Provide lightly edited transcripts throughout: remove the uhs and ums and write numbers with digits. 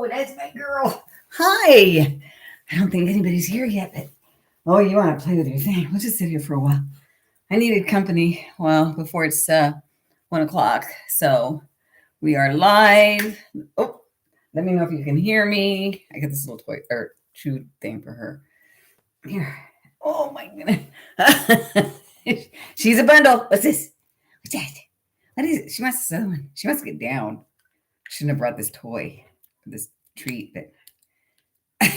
that's my girl. Hi. I don't think anybody's here yet, but oh, you want to play with your thing? We'll just sit here for a while. I needed company. Well, before it's 1 o'clock, so we are live. Oh, let me know if you can hear me. I got this little toy or chew thing for her. Here. Oh my goodness. She's a bundle. What's this? What's that? What is it? She must have someone. She must get down. Shouldn't have brought this toy, this treat, but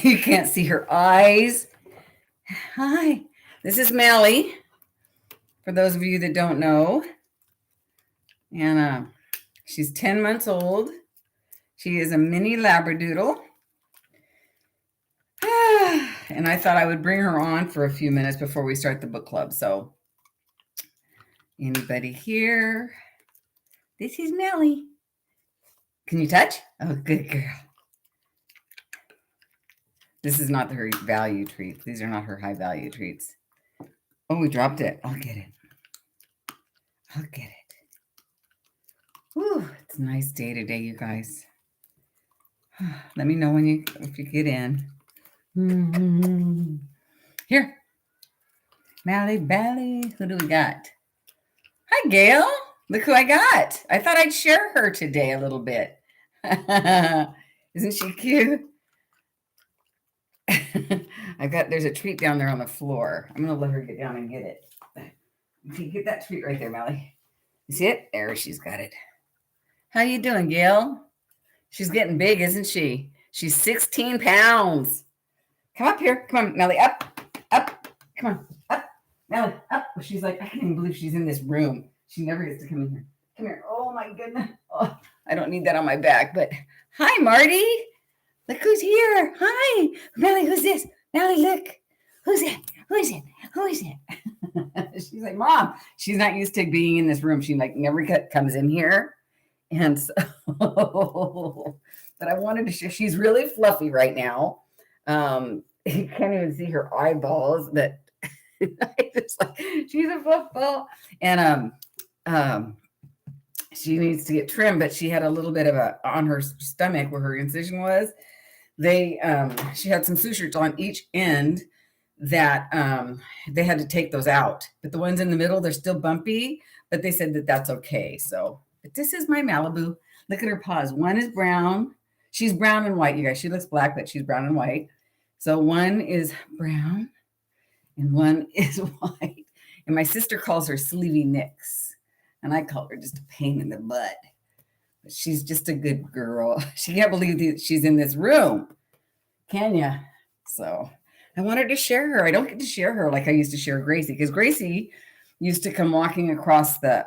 you can't see her eyes. Hi, this is Mally. For those of you that don't know, and she's 10 months old. She is a mini Labradoodle. And I thought I would bring her on for a few minutes before we start the book club. So, anybody here? This is Mally. Can you touch? Oh, good girl. This is not her value treats. These are not her high value treats. Oh, we dropped it. I'll get it. I'll get it. Whew, it's a nice day today, you guys. Let me know if you get in. Here. Mally Bally. Who do we got? Hi, Gail. Look who I got. I thought I'd share her today a little bit. Isn't she cute? There's a treat down there on the floor. I'm going to let her get down and get it. You can get that treat right there, Mally. You see it? There, she's got it. How you doing, Gail? She's getting big, isn't she? She's 16 pounds. Come up here. Come on, Mally. Up. Come on. Up. Mally, up. She's like, I can't even believe she's in this room. She never gets to come in here. Come here. Oh, my goodness. Oh, I don't need that on my back, but hi, Marty. Look who's here. Hi. Mally, who's this? Mally, look. Who's it? Who is it? Who is it? She's like, Mom. She's not used to being in this room. She never comes in here. And so, but I wanted to share. She's really fluffy right now. You can't even see her eyeballs, but it's like she's a fluff ball. And she needs to get trimmed, but she had a little bit of on her stomach where her incision was. She had some sutures on each end that they had to take those out. But the ones in the middle, they're still bumpy, but they said that that's okay. So, but this is my Malibu. Look at her paws. One is brown. She's brown and white, you guys. She looks black, but she's brown and white. So one is brown and one is white. And my sister calls her Sleevey Nicks. And I call her just a pain in the butt. But she's just a good girl. She can't believe she's in this room. Can ya? So I wanted to share her. I don't get to share her like I used to share Gracie, because Gracie used to come walking across the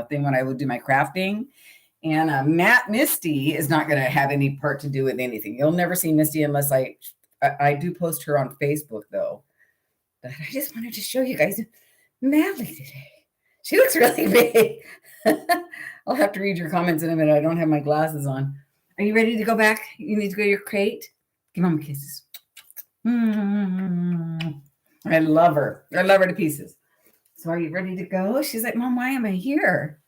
thing when I would do my crafting. And Misty is not going to have any part to do with anything. You'll never see Misty unless I do post her on Facebook, though. But I just wanted to show you guys Mally today. She looks really big. I'll have to read your comments in a minute. I don't have my glasses on. Are you ready to go back? You need to go to your crate? Give Mama kisses. I love her. I love her to pieces. So are you ready to go? She's like, Mom, why am I here?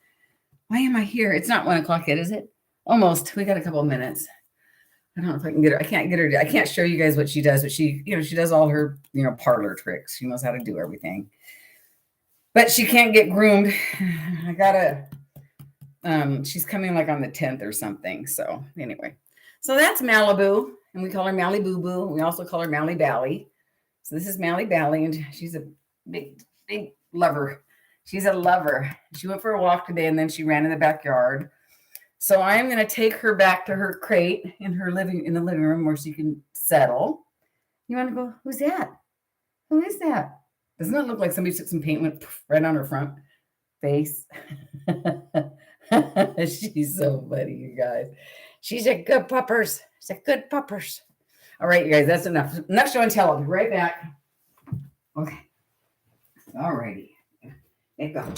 Why am I here? It's not 1 o'clock yet, is it? Almost. We got a couple of minutes. I don't know if I can get her. I can't get her. I can't show you guys what she does, but she does all her, parlor tricks. She knows how to do everything. But she can't get groomed. I gotta, she's coming like on the 10th or something. So anyway, so that's Malibu, and we call her Mally Boo Boo. We also call her Mally Bally. So this is Mally Bally, and she's a big lover. She's a lover. She went for a walk today, and then she ran in the backyard. So I'm going to take her back to her crate in the living room where she can settle. You want to go? Who's that? Who is that? Doesn't it look like somebody took some paint, went right on her front face? She's so funny, you guys. She's a good puppers. She's a good puppers. All right, you guys, that's enough. Enough show and tell. I'll be right back. Okay. All righty. Echo.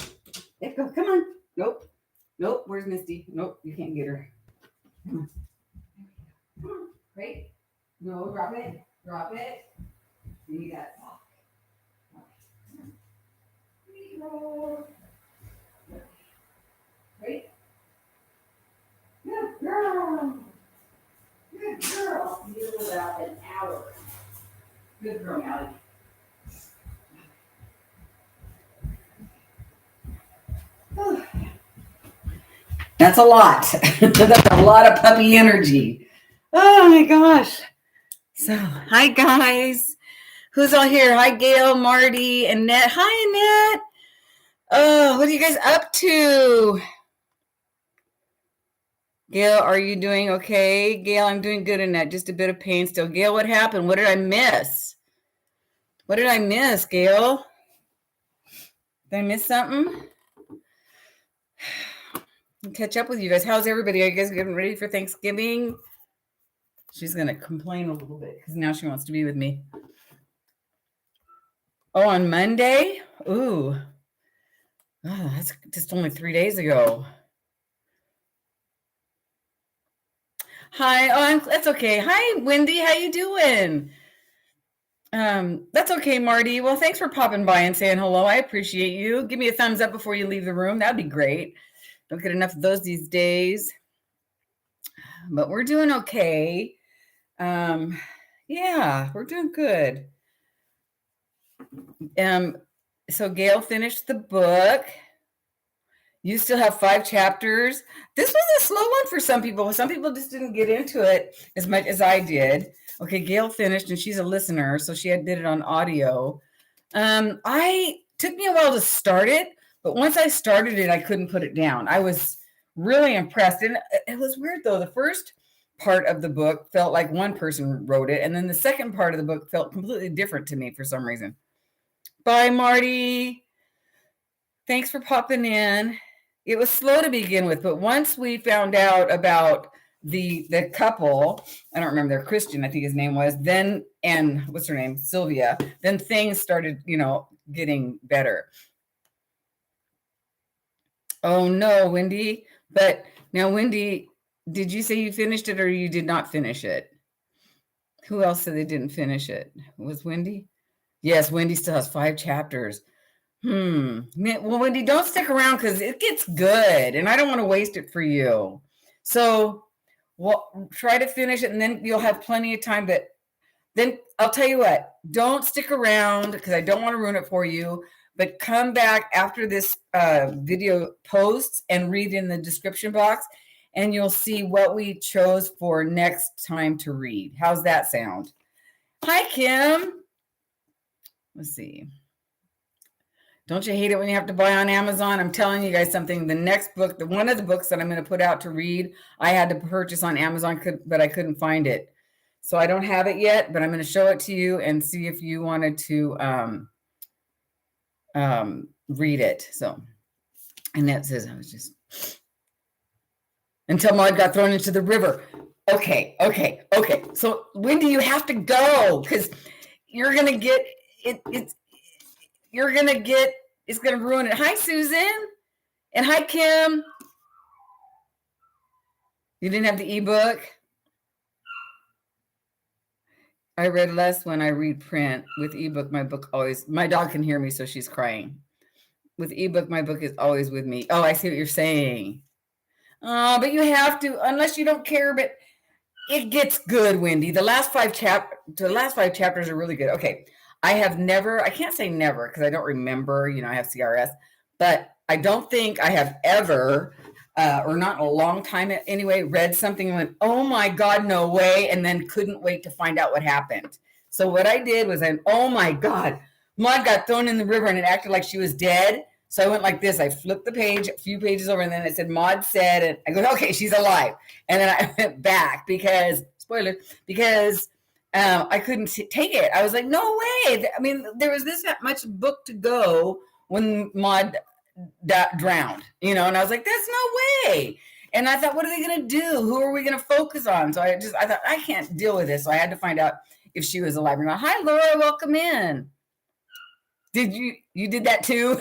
Come on. Nope. Where's Misty? Nope, you can't get her. Come on. Right? No, drop it. You got it. Right? Good girl. girl, Allie. That's a lot. That's a lot of puppy energy. Oh my gosh. So, hi guys. Who's all here? Hi, Gail, Marty, Annette. Hi, Annette. Oh, what are you guys up to? Gail, are you doing okay? Gail, I'm doing good, Annette. Just a bit of pain still. Gail, what happened? What did I miss? What did I miss, Gail? Did I miss something? I'll catch up with you guys. How's everybody? Are you guys getting ready for Thanksgiving? She's going to complain a little bit because now she wants to be with me. Oh, on Monday? Ooh. Oh, that's just only 3 days ago. Hi. Oh, that's okay. Hi, Wendy. How you doing? That's okay, Marty. Well, thanks for popping by and saying hello. I appreciate you. Give me a thumbs up before you leave the room. That'd be great. Don't get enough of those these days. But we're doing okay. Yeah, we're doing good. So Gail finished the book. You still have 5 chapters. This was a slow one for some people. Some people just didn't get into it as much as I did. Okay, Gail finished, and she's a listener, so she did it on audio. I took me a while to start it, but once I started it, I couldn't put it down. I was really impressed, and it was weird though. The first part of the book felt like one person wrote it, and then the second part of the book felt completely different to me for some reason. Bye, Marty. Thanks for popping in. It was slow to begin with, but once we found out about the couple, I don't remember, they're Christian, I think his name was, then, and what's her name, Sylvia, then things started, getting better. Oh no, Wendy. But now, Wendy, did you say you finished it or you did not finish it? Who else said they didn't finish it? Was Wendy? Yes, Wendy still has 5 chapters. Well, Wendy, don't stick around because it gets good and I don't want to waste it for you. So try to finish it and then you'll have plenty of time. But then I'll tell you what, don't stick around because I don't want to ruin it for you. But come back after this video posts and read in the description box and you'll see what we chose for next time to read. How's that sound? Hi, Kim. Let's see. Don't you hate it when you have to buy on Amazon? I'm telling you guys something. The next book, one of the books that I'm going to put out to read, I had to purchase on Amazon, but I couldn't find it. So I don't have it yet, but I'm going to show it to you and see if you wanted to read it. So, and that says, I was just, until Maud got thrown into the river. Okay. So Wendy, you have to go because you're going to get it. It's going to ruin it. Hi, Susan. And hi, Kim. You didn't have the ebook? I read less when I read print. With ebook, my dog can hear me, so she's crying. With ebook, my book is always with me. Oh, I see what you're saying. Oh, but you have to, unless you don't care, but it gets good, Wendy. The last 5 chapters are really good. Okay. I can't say never because I don't remember, I have CRS, but I don't think I have ever, or not in a long time anyway, read something and went, oh my God, no way. And then couldn't wait to find out what happened. So what I did was oh my God, Maud got thrown in the river and it acted like she was dead. So I went like this. I flipped the page, a few pages over, and then it said Maud said, and I go, okay, she's alive. And then I went back because I couldn't take it. I was like, no way. I mean, there was this much book to go when Maud drowned, and I was like, that's no way. And I thought, what are they going to do? Who are we going to focus on? So I thought, I can't deal with this. So I had to find out if she was alive or not. Hi, Laura. Welcome in. Did you did that too?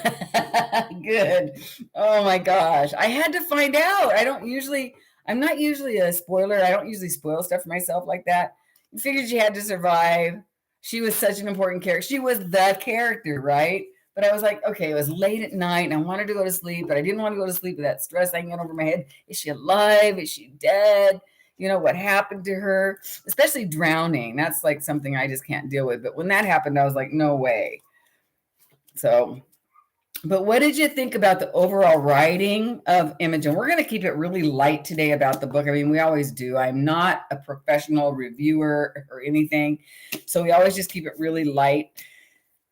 Good. Oh my gosh. I had to find out. I'm not usually a spoiler. I don't usually spoil stuff for myself like that. I figured she had to survive. She was such an important character. She was the character, right? But I was like, okay, it was late at night and I wanted to go to sleep, but I didn't want to go to sleep with that stress hanging over my head. Is she alive? Is she dead? what happened to her, especially drowning. That's like something I just can't deal with. But when that happened, I was like, no way. So, but what did you think about the overall writing of Imogen? We're going to keep it really light today about the book. I mean, we always do. I'm not a professional reviewer or anything, so we always just keep it really light.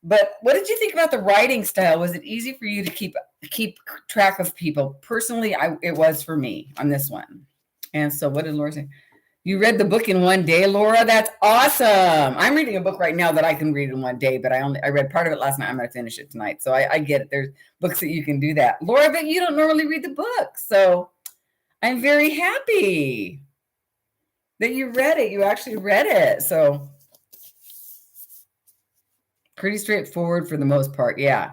But what did you think about the writing style? Was it easy for you to keep track of people? Personally, it was for me on this one. And so what did Laura say? You read the book in one day, Laura? That's awesome. I'm reading a book right now that I can read in one day, but I read part of it last night. I'm going to finish it tonight. So I get it. There's books that you can do that. Laura, but you don't normally read the book. So I'm very happy that you read it. You actually read it. So pretty straightforward for the most part. Yeah.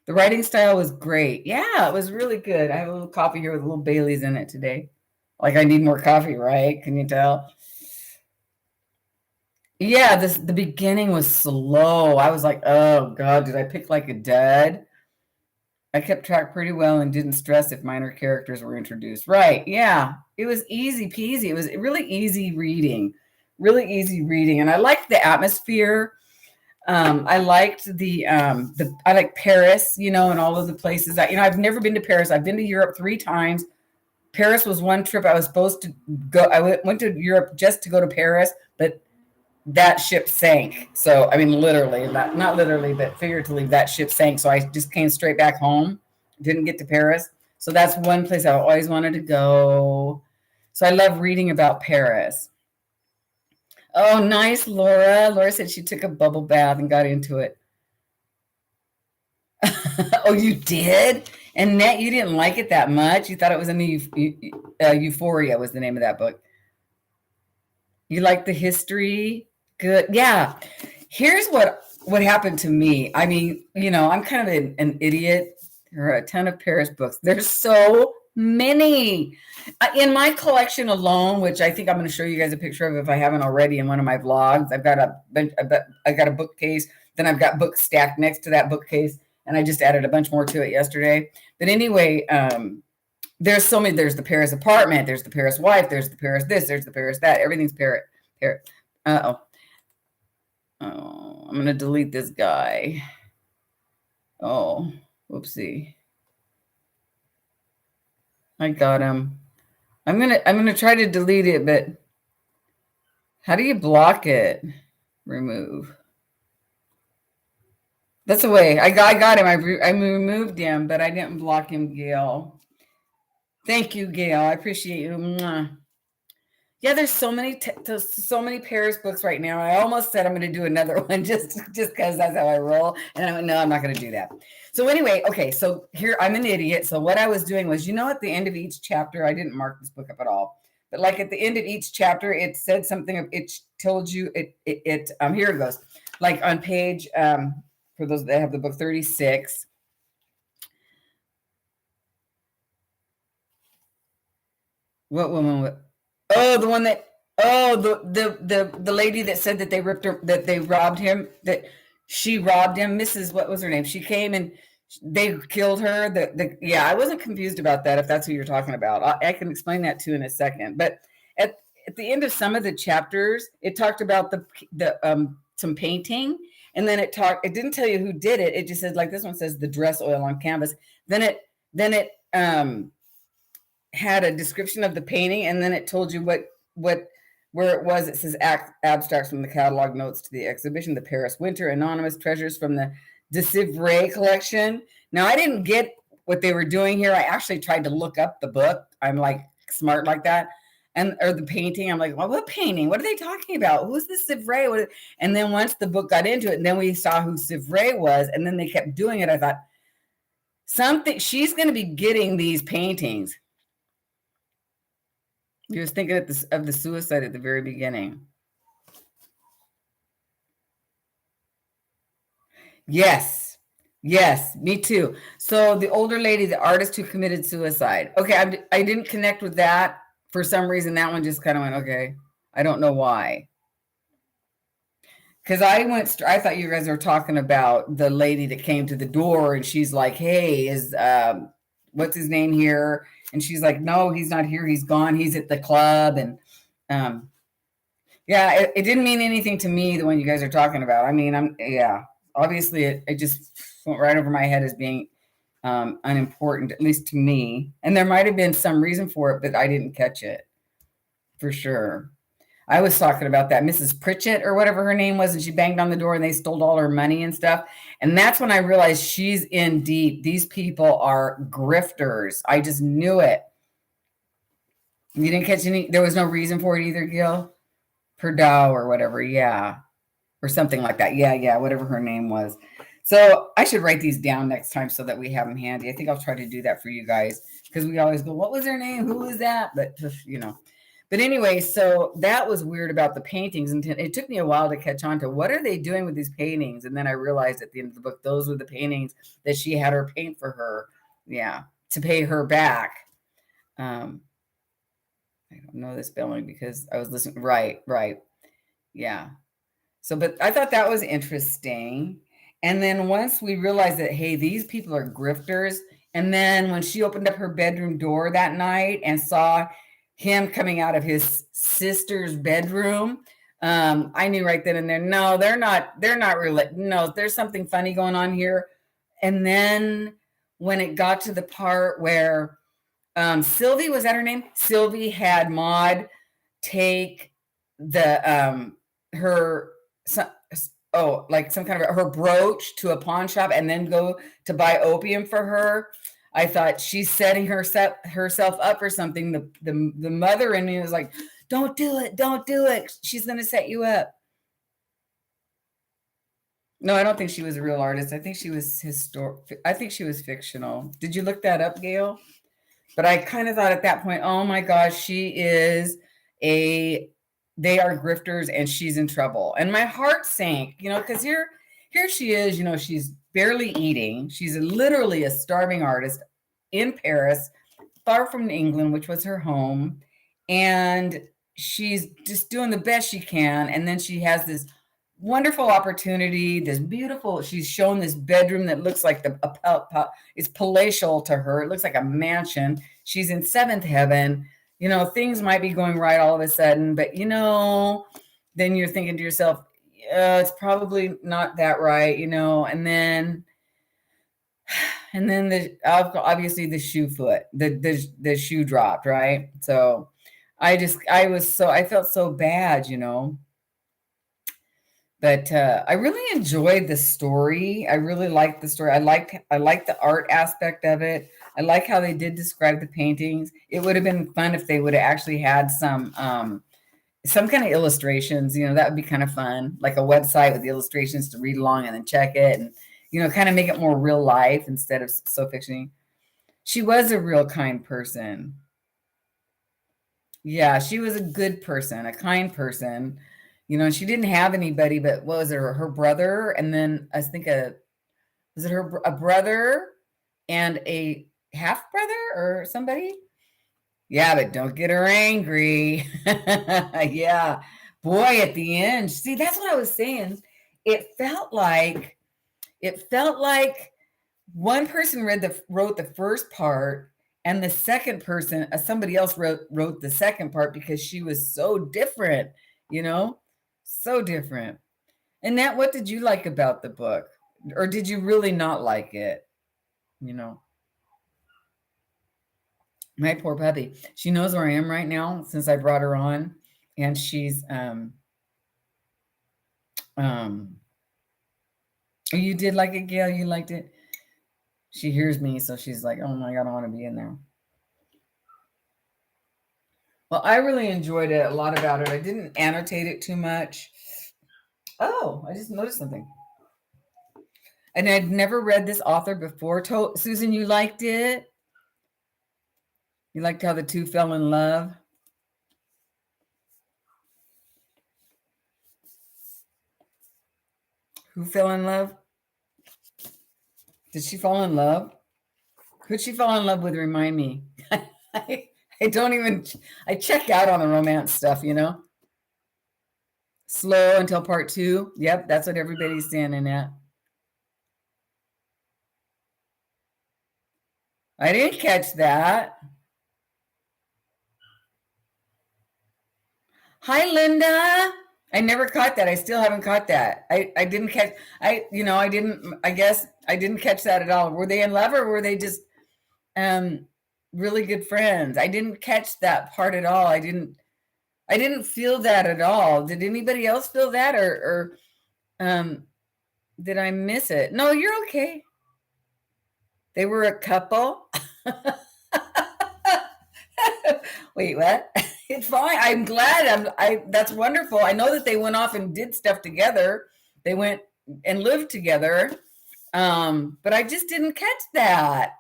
The writing style was great. Yeah, it was really good. I have a little coffee here with a little Bailey's in it today. Like I need more coffee, right? Can you tell? Yeah, the beginning was slow. I was like, oh God, did I pick like a dud? I kept track pretty well and didn't stress if minor characters were introduced. Right. Yeah. It was easy peasy. It was really easy reading. Really easy reading. And I liked the atmosphere. I liked I like Paris, and all of the places that, I've never been to Paris. I've been to Europe 3 times. Paris was one trip I was supposed to go. I went to Europe just to go to Paris, but that ship sank. So, I mean, literally, not literally, but figuratively, that ship sank. So I just came straight back home, didn't get to Paris. So that's one place I always wanted to go. So I love reading about Paris. Oh, nice, Laura. Laura said she took a bubble bath and got into it. Oh, you did? And Net, you didn't like it that much? You thought it was in the Euphoria was the name of that book. You like the history? Good. Yeah. Here's what happened to me. I mean, I'm kind of an idiot. There are a ton of Paris books. There's so many. In my collection alone, which I think I'm going to show you guys a picture of if I haven't already in one of my vlogs, I've got a bookcase. Then I've got books stacked next to that bookcase. And I just added a bunch more to it yesterday. But anyway, there's so many. There's the Paris apartment. There's the Paris wife. There's the Paris this. There's the Paris that. Everything's Paris. Oh, I'm going to delete this guy. Oh, whoopsie. I got him. I'm going to try to delete it, but how do you block it? Remove. That's the way. I got him. I removed him, but I didn't block him, Gail. Thank you, Gail. I appreciate you. Mwah. Yeah, there's so many Paris books right now. I almost said I'm going to do another one just because that's how I roll. And I went, no, I'm not going to do that. So anyway, okay. So here I'm an idiot. So what I was doing was, at the end of each chapter, I didn't mark this book up at all. But like at the end of each chapter, it said something. It told you here it goes. Like on page for those that have the book 36. What woman? Oh, the one that. Oh, the lady that said that they ripped her, that they robbed him, that she robbed him. Mrs. What was her name? She came and they killed her. Yeah, I wasn't confused about that. If that's who you're talking about, I can explain that too in a second. But at the end of some of the chapters, it talked about some painting. And then it didn't tell you who did it. It just says, like this one says, the dress oil on canvas. Then it had a description of the painting, and then it told you where it was. It says abstracts from the catalog notes to the exhibition, the Paris Winter, anonymous treasures from the de Civray collection. Now, I didn't get what they were doing here. I actually tried to look up the book. I'm like smart like that. Or the painting, I'm like, well, what painting? What are they talking about? Who's the Civray? And then once the book got into it, and then we saw who Civray was, and then they kept doing it, I thought, she's going to be getting these paintings. He was thinking of the suicide at the very beginning. Yes, me too. So the older lady, the artist who committed suicide. Okay, I didn't connect with that. For some reason, that one just kind of went, okay. I don't know why. Because I thought you guys were talking about the lady that came to the door and she's like, hey, is what's his name here? And she's like, no, he's not here. He's gone. He's at the club. And Um, yeah, it didn't mean anything to me, the one you guys are talking about. I mean, yeah, obviously it just went right over my head as being unimportant, at least to me. And there might have been some reason for it, but I didn't catch it for sure. I was talking about that Mrs. Pritchett or whatever her name was, and she banged on the door and they stole all her money and stuff. And that's when I realized she's in deep. These people are grifters. I just knew it. You didn't catch any, there was no reason for it either, Gil? Perdau or whatever, yeah. Or something like that. Yeah, whatever her name was. So I should write these down next time so that we have them handy. I think I'll try to do that for you guys because we always go, what was her name? Who was that? But, you know. But anyway, so that was weird about the paintings. And it took me a while to catch on to what are they doing with these paintings? And then I realized at the end of the book, those were the paintings that she had her paint for her. Yeah, to pay her back. I don't know this spelling because I was listening. Right. Yeah. So, but I thought that was interesting. And then once we realized that, hey, these people are grifters. And then when she opened up her bedroom door that night and saw him coming out of his sister's bedroom, I knew right then and there, no, they're not really, no, there's something funny going on here. And then when it got to the part where Sylvie, was that her name? Sylvie had Maud take the her like some kind of her brooch to a pawn shop and then go to buy opium for her. I thought she's setting herself up for something. The mother in me was like, don't do it. She's going to set you up. No, I don't think she was a real artist. I think she was I think she was fictional. Did you look that up, Gail? But I kind of thought at that point, oh my gosh, they are grifters and she's in trouble. And my heart sank, because here she is, she's barely eating. She's literally a starving artist in Paris, far from England, which was her home. And she's just doing the best she can. And then she has this wonderful opportunity, she's shown this bedroom that looks like it's palatial to her. It looks like a mansion. She's in seventh heaven. Things might be going right all of a sudden, but then you're thinking to yourself, it's probably not that right, and then obviously the the shoe dropped, right? So I felt so bad, but I really enjoyed the story. I really liked the story. I liked the art aspect of it. I like how they did describe the paintings. It would have been fun if they would have actually had some kind of illustrations. That would be kind of fun, like a website with the illustrations to read along and then check it, and kind of make it more real life instead of so fictiony. She was a real kind person. Yeah, she was a good person, a kind person. She didn't have anybody, but what was it, her brother? And then I think was it a brother and a half brother or somebody? Yeah, but don't get her angry. Yeah. Boy, at the end, see, that's what I was saying. It felt like one person wrote the first part, and the second person, somebody else wrote the second part because she was so different, so different. And what did you like about the book, or did you really not like it? My poor puppy. She knows where I am right now since I brought her on, and she's you did like it, Gail? You liked it? She hears me, so she's like, oh my God, I want to be in there. Well, I really enjoyed it, a lot about it. I didn't annotate it too much. Oh, I just noticed something. And I'd never read this author before. Susan, you liked it? You liked how the two fell in love? Who fell in love? Did she fall in love? Who'd she fall in love with? Remind me. I don't even, I check out on the romance stuff, Slow until part 2. Yep, that's what everybody's standing at. I didn't catch that. Hi, Linda. I never caught that. I still haven't caught that. I didn't catch, I guess I didn't catch that at all. Were they in love or were they just um, really good friends? I didn't catch that part at all. I didn't feel that at all. Did anybody else feel that or did I miss it? No, you're okay. They were a couple. Wait, what? It's fine. I'm glad. That's wonderful. I know that they went off and did stuff together. They went and lived together. But I just didn't catch that.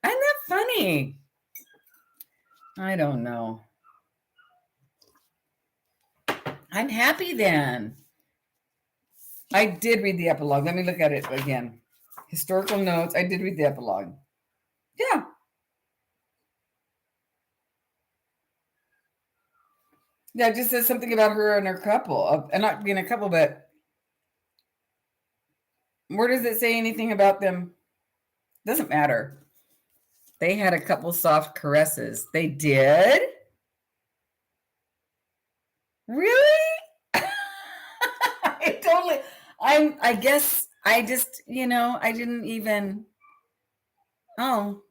Isn't that funny? I don't know. I'm happy then. I did read the epilogue. Let me look at it again. Historical notes. I did read the epilogue. Yeah. Yeah, it just says something about her and her couple, and not being a couple, but where does it say anything about them? Doesn't matter. They had a couple soft caresses. They did? Really? I guess I just, I didn't even, oh,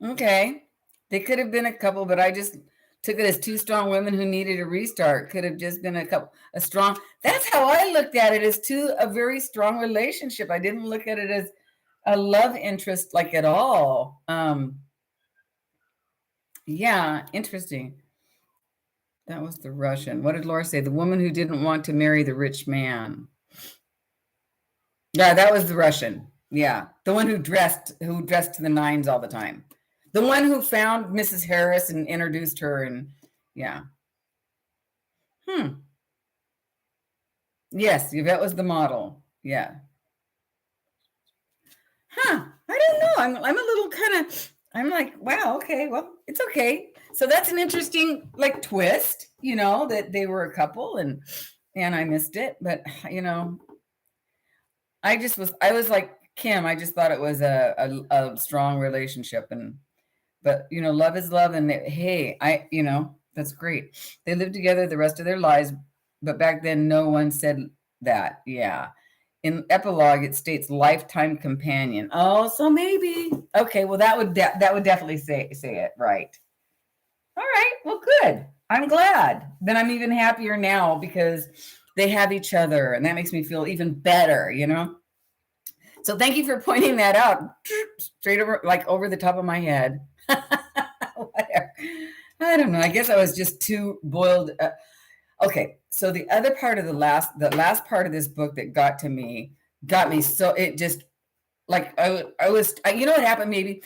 okay. They could have been a couple, but I just took it as two strong women who needed a restart. Could have just been a strong, that's how I looked at it, as a very strong relationship. I didn't look at it as a love interest like at all. Yeah, interesting. That was the Russian. What did Laura say? The woman who didn't want to marry the rich man. Yeah, that was the Russian. Yeah, the one who dressed to the nines all the time. The one who found Mrs. Harris and introduced her, and yeah. Yes, Yvette was the model. Yeah. Huh. I don't know. I'm a little kind of. I'm like, wow. Okay. Well, it's okay. So that's an interesting twist. That they were a couple, and I missed it, but I was like Kim. I just thought it was a strong relationship, but love is love, and hey, that's great. They lived together the rest of their lives, but back then no one said that. Yeah. In epilogue, it states lifetime companion. Oh, so maybe. Okay, well that would definitely say it, right. All right, well, good. I'm glad. Then I'm even happier now because they have each other, and that makes me feel even better. So thank you for pointing that out. Straight over, over the top of my head. Whatever. I don't know. I guess I was just too boiled. Okay, so the other part of the last part of this book that got me so it just I was what happened, maybe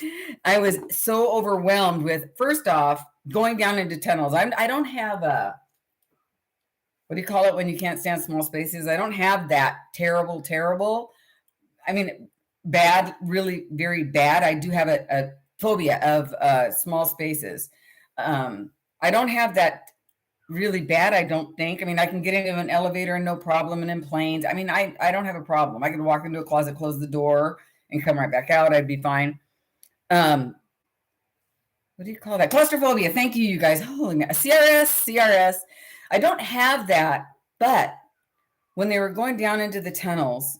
I was so overwhelmed with, first off, going down into tunnels. I don't have a, what do you call it when you can't stand small spaces? I don't have that terrible. I mean, bad, really very bad. I do have a phobia of small spaces. I don't have that really bad, I don't think. I mean, I can get into an elevator and no problem, and in planes. I mean, I don't have a problem. I can walk into a closet, close the door, and come right back out. I'd be fine. What do you call that? Claustrophobia. Thank you, you guys. Holy man. CRS. I don't have that, but when they were going down into the tunnels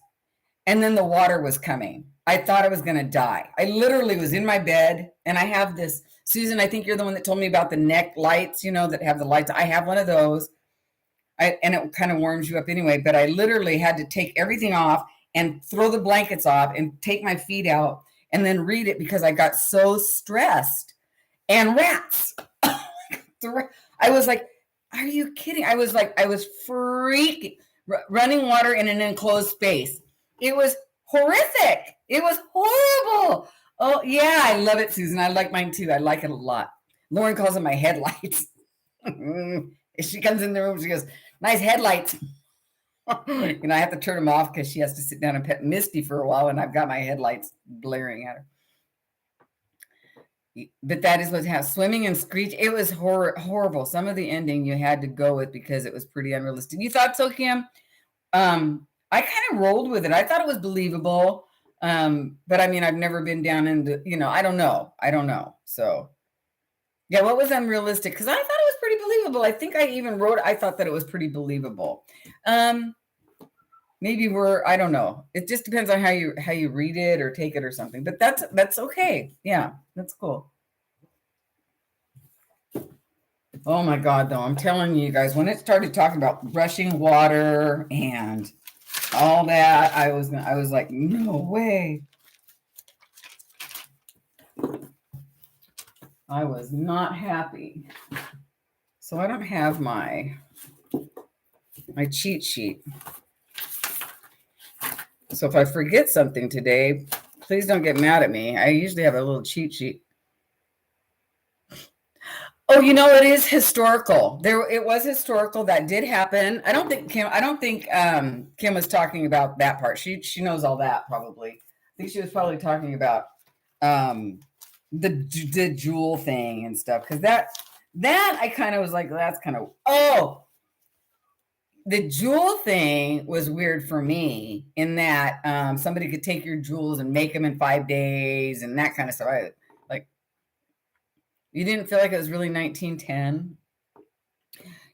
and then the water was coming, I thought I was going to die. I literally was in my bed, and I have this, Susan, I think you're the one that told me about the neck lights, that have the lights. I have one of those. And it kind of warms you up anyway, but I literally had to take everything off and throw the blankets off and take my feet out and then read it because I got so stressed. And rats. I was like, are you kidding? I was freaking, running water in an enclosed space. It was horrific. It was horrible. Oh, yeah, I love it, Susan. I like mine too. I like it a lot. Lauren calls them my headlights. If she comes in the room, she goes, nice headlights. I have to turn them off because she has to sit down and pet Misty for a while, and I've got my headlights blaring at her. But that is what happened. Swimming and screech. It was horrible. Some of the ending you had to go with because it was pretty unrealistic. You thought so, Kim? I kind of rolled with it. I thought it was believable. But I mean, I've never been down into, I don't know. So yeah, what was unrealistic? Because I thought it was pretty believable. I think I even wrote, I thought that it was pretty believable. Maybe I don't know. It just depends on how you read it or take it or something, but that's okay. Yeah, that's cool. Oh my God, though, I'm telling you guys, when it started talking about rushing water and all that, I was like, no way. I was not happy. So I don't have my cheat sheet. So if I forget something today, please don't get mad at me. I usually have a little cheat sheet. Oh, it is historical. It was historical. That did happen. I don't think Kim was talking about that part. She knows all that probably. I think she was probably talking about the jewel thing and stuff, because that I kind of was like, that's kind of the jewel thing was weird for me in that somebody could take your jewels and make them in 5 days and that kind of stuff. You didn't feel like it was really 1910?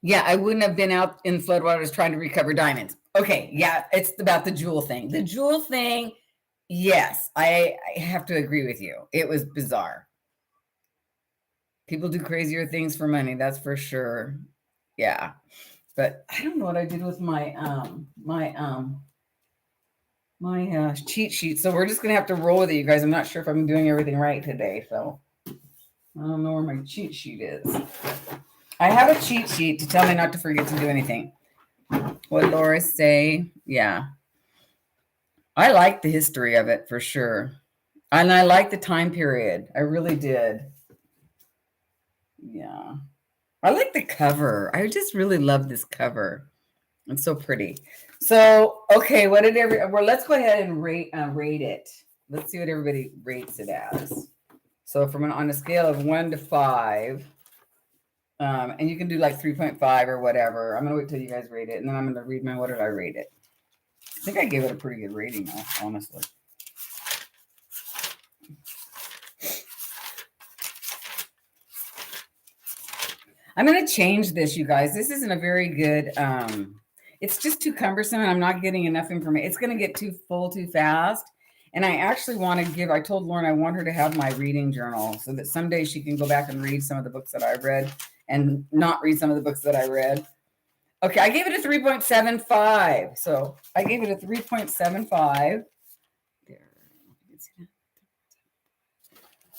Yeah, I wouldn't have been out in floodwaters trying to recover diamonds. Okay, yeah, it's about the jewel thing. The jewel thing, yes, I have to agree with you. It was bizarre. People do crazier things for money, that's for sure. Yeah. But I don't know what I did with my cheat sheet. So we're just gonna have to roll with it, you guys. I'm not sure if I'm doing everything right today, so I don't know where my cheat sheet is. I have a cheat sheet to tell me not to forget to do anything. What Laura say? Yeah. I like the history of it for sure. And I like the time period. I really did. Yeah. I like the cover. I just really love this cover. It's so pretty. So, okay, let's go ahead and rate it. Let's see what everybody rates it as. So on a scale of 1 to 5, and you can do like 3.5 or whatever. I'm going to wait till you guys rate it, and then I'm going to read what did I rate it? I think I gave it a pretty good rating, though, honestly. I'm going to change this, you guys. This isn't a very good, it's just too cumbersome, and I'm not getting enough information. It's going to get too full too fast. And I actually want to I told Lauren I want her to have my reading journal so that someday she can go back and read some of the books that I've read and not read some of the books that I read. Okay, I gave it a 3.75. So I gave it a 3.75. There.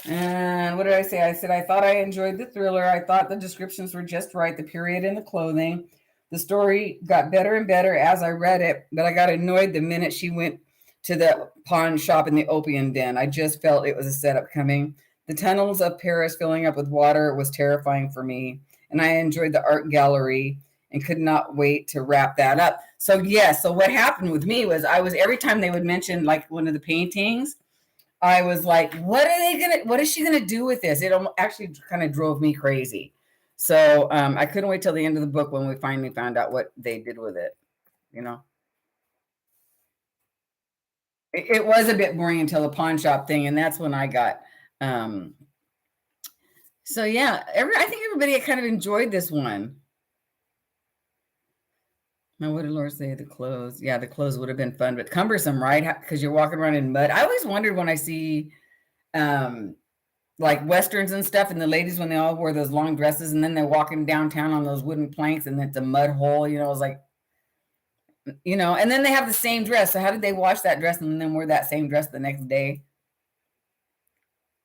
And what did I say? I said, I thought I enjoyed the thriller. I thought the descriptions were just right. The period and the clothing. The story got better and better as I read it, but I got annoyed the minute she went to the pawn shop in the opium den. I just felt it was a setup coming. The tunnels of Paris filling up with water was terrifying for me. And I enjoyed the art gallery and could not wait to wrap that up. So yes, so what happened with me was every time they would mention like one of the paintings, I was like, what is she gonna do with this? It actually kind of drove me crazy. So I couldn't wait till the end of the book when we finally found out what they did with it. It was a bit boring until the pawn shop thing, and that's when I got. So yeah, I think everybody kind of enjoyed this one. Now, what did Laura say? The clothes. Yeah, the clothes would have been fun, but cumbersome, right? Because you're walking around in mud. I always wondered when I see like Westerns and stuff, and the ladies, when they all wore those long dresses, and then they're walking downtown on those wooden planks, and it's a mud hole, I was like, and then they have the same dress. So how did they wash that dress and then wear that same dress the next day?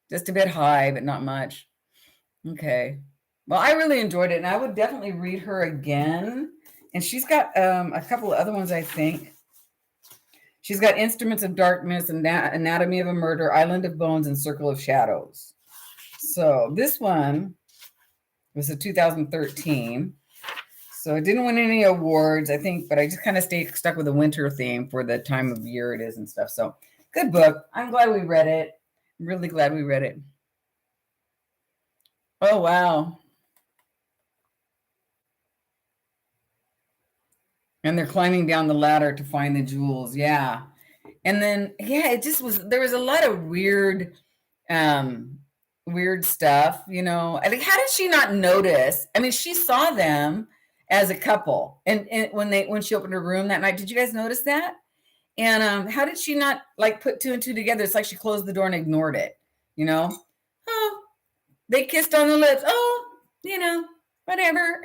Just a bit high, but not much. Okay. Well, I really enjoyed it, and I would definitely read her again. And she's got a couple of other ones, I think. She's got Instruments of Darkness, and Anatomy of a Murder, Island of Bones, and Circle of Shadows. So this one was a 2013. So it didn't win any awards, I think, but I just kind of stuck with the winter theme for the time of year it is and stuff. So good book. I'm glad we read it. I'm really glad we read it. Oh, wow. And they're climbing down the ladder to find the jewels. Yeah. And then, yeah, there was a lot of weird weird stuff, you know. I think how did she not notice? I mean, she saw them as a couple, and when she opened her room that night, did you guys notice that? And how did she not like put two and two together? It's like she closed the door and ignored it, you know. Oh, they kissed on the lips. Oh, you know, whatever.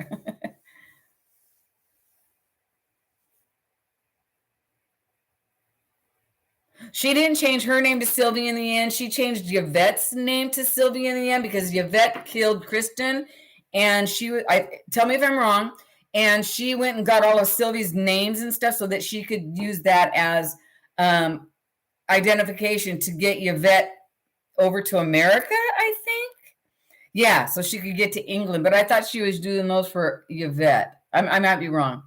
She didn't change her name to Sylvie in the end. She changed Yvette's name to Sylvie in the end because Yvette killed Kristen, and she was. I tell me if I'm wrong. And she went and got all of Sylvie's names and stuff so that she could use that as um, identification to get Yvette over to America. I think. Yeah, so she could get to England. But I thought she was doing those for Yvette. I might be wrong.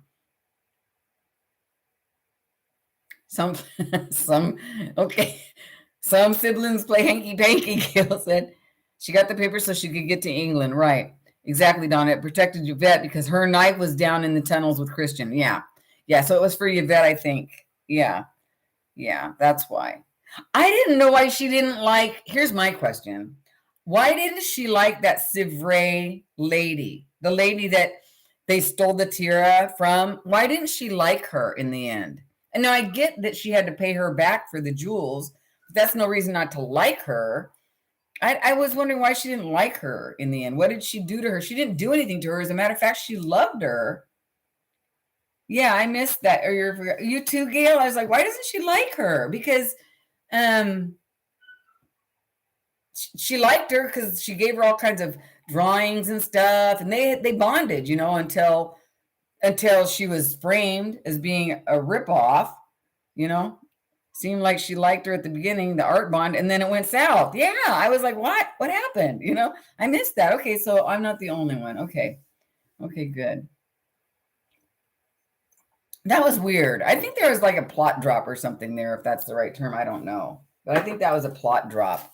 Some, some, okay. Some siblings play hanky panky. Gail said she got the paper so she could get to England. Right. Exactly, Donna. It protected Yvette because her knife was down in the tunnels with Christian. Yeah. Yeah. So it was for Yvette, I think. Yeah. Yeah. That's why. I didn't know why she didn't like. Here's my question. Why didn't she like that Sivray lady? The lady that they stole the tiara from? Why didn't she like her in the end? And now I get that she had to pay her back for the jewels. But that's no reason not to like her. I was wondering why she didn't like her in the end. What did she do to her? She didn't do anything to her. As a matter of fact, she loved her. Yeah, I missed that. Or you too, Gail? I was like, why doesn't she like her? Because um, she liked her because she gave her all kinds of drawings and stuff, and they bonded, you know, until she was framed as being a ripoff, you know. Seemed like she liked her at the beginning, the art bond, and then it went south. Yeah, I was like, what? What happened? You know, I missed that. Okay, so I'm not the only one. Okay. Okay, good. That was weird. I think there was like a plot drop or something there, if that's the right term. I don't know. But I think that was a plot drop.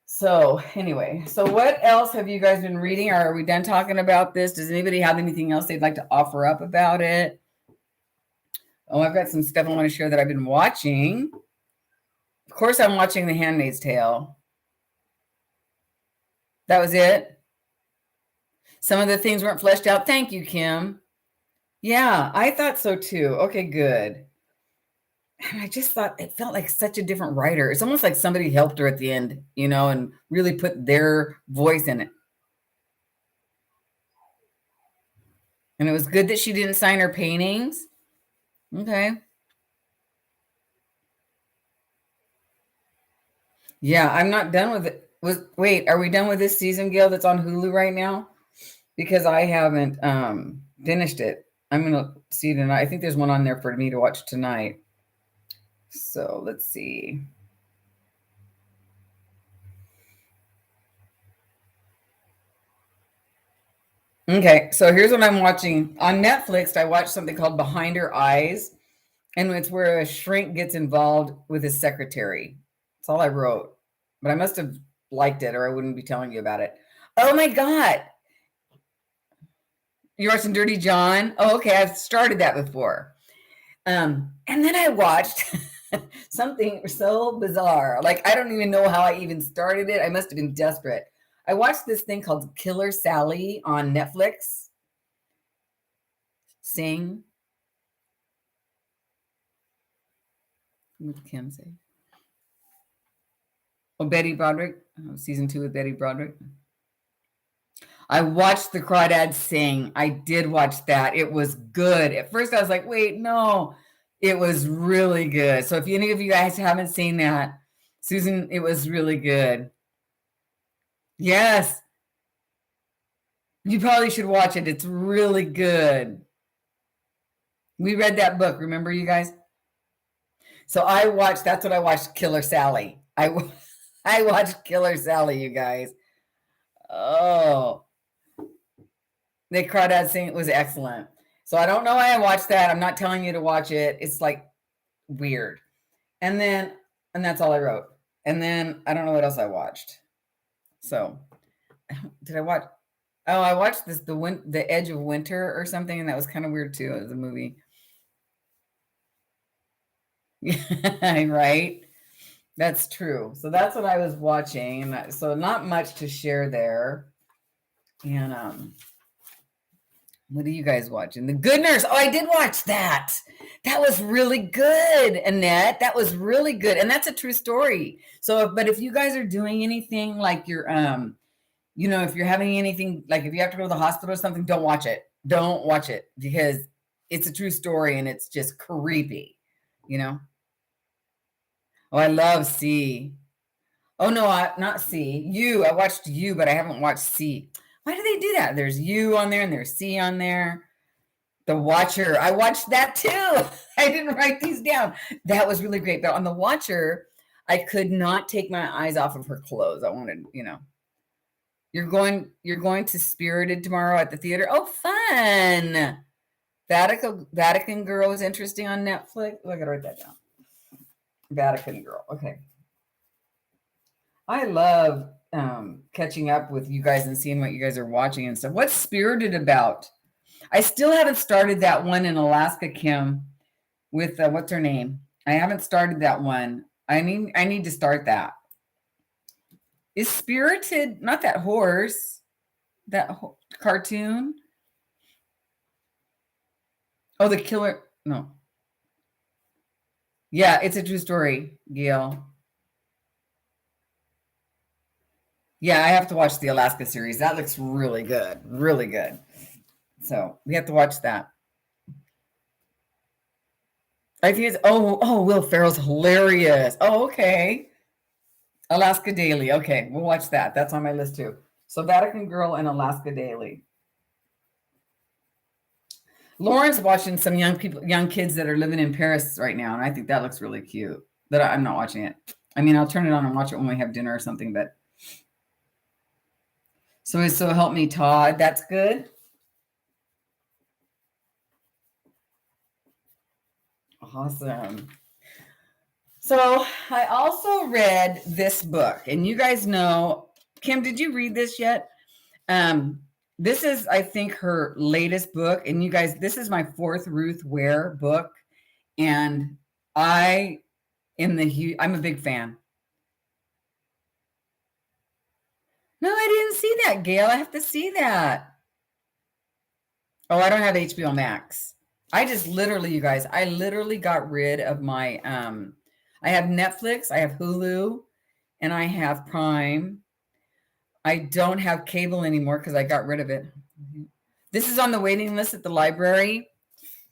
So anyway, so what else have you guys been reading? Are we done talking about this? Does anybody have anything else they'd like to offer up about it? Oh, I've got some stuff I want to share that I've been watching. Of course, I'm watching The Handmaid's Tale. That was it. Some of the things weren't fleshed out. Thank you, Kim. Yeah, I thought so too. Okay, good. And I just thought it felt like such a different writer. It's almost like somebody helped her at the end, you know, and really put their voice in it. And it was good that she didn't sign her paintings. Okay. Yeah, I'm not done with it. Wait, are we done with this season, Gail, that's on Hulu right now? Because I haven't finished it. I'm gonna see tonight. I think there's one on there for me to watch tonight. So let's see. Okay, so here's what I'm watching. On Netflix, I watched something called Behind Her Eyes, and it's where a shrink gets involved with his secretary. That's all I wrote. But I must have liked it or I wouldn't be telling you about it. Oh my God. You're watching Dirty John? Oh, okay. I've started that before. And then I watched something so bizarre. Like, I don't even know how I even started it. I must have been desperate. I watched this thing called Killer Sally on Netflix. Sing. What did Kim say? Oh, Betty Broderick. Oh, season 2 with Betty Broderick. I watched the Crawdads Sing. I did watch that. It was good. At first, I was like, wait, no. It was really good. So if any of you guys haven't seen that, Susan, it was really good. Yes. You probably should watch it. It's really good. We read that book. Remember, you guys? So that's what I watched, Killer Sally. I watched Killer Sally, you guys. Oh, the Crawdad Sing was excellent. So I don't know why I watched that. I'm not telling you to watch it. It's like weird. And that's all I wrote. And then I don't know what else I watched. So did I watch? Oh, I watched The Edge of Winter or something, and that was kind of weird too. It was a movie. Yeah, right. That's true. So that's what I was watching. So not much to share there. And what are you guys watching? The Good Nurse. Oh, I did watch that. That was really good, Annette. That was really good. And that's a true story. So, but if you guys are doing anything like you're, if you're having anything, like if you have to go to the hospital or something, don't watch it. Don't watch it because it's a true story and it's just creepy, you know? Oh, I love C. Oh, no, not C. You. I watched You, but I haven't watched C. Why do they do that? There's You on there and there's C on there. The Watcher. I watched that too. I didn't write these down. That was really great. But on The Watcher, I could not take my eyes off of her clothes. I wanted, You're going to Spirited tomorrow at the theater. Oh, fun. Vatican Girl is interesting on Netflix. Oh, I gotta write that down. Vatican Girl. Okay. I love catching up with you guys and seeing what you guys are watching and stuff. What's Spirited about? I still haven't started that one in Alaska, Kim, with what's her name? I haven't started that one. I need to start that. Is Spirited not that horse? That cartoon? Oh, the killer. No. Yeah, it's a true story, Gail. Yeah, I have to watch the Alaska series. That looks really good. Really good. So we have to watch that. I think it's Will Ferrell's hilarious. Oh, okay. Alaska Daily. Okay, we'll watch that. That's on my list too. So Vatican Girl and Alaska Daily. Lauren's watching some young kids that are living in Paris right now, and I think that looks really cute. But I'm not watching it. I mean, I'll turn it on and watch it when we have dinner or something. But so help me, Todd. That's good. Awesome. So I also read this book, and you guys know, Kim, did you read this yet? This is, I think, her latest book, and you guys, this is my fourth Ruth Ware book, and I'm a big fan. No, I didn't see that, Gail. I have to see that. Oh, I don't have HBO Max. I just literally, you guys, I literally got rid of my, I have Netflix, I have Hulu, and I have Prime. I don't have cable anymore because I got rid of it. This is on the waiting list at the library.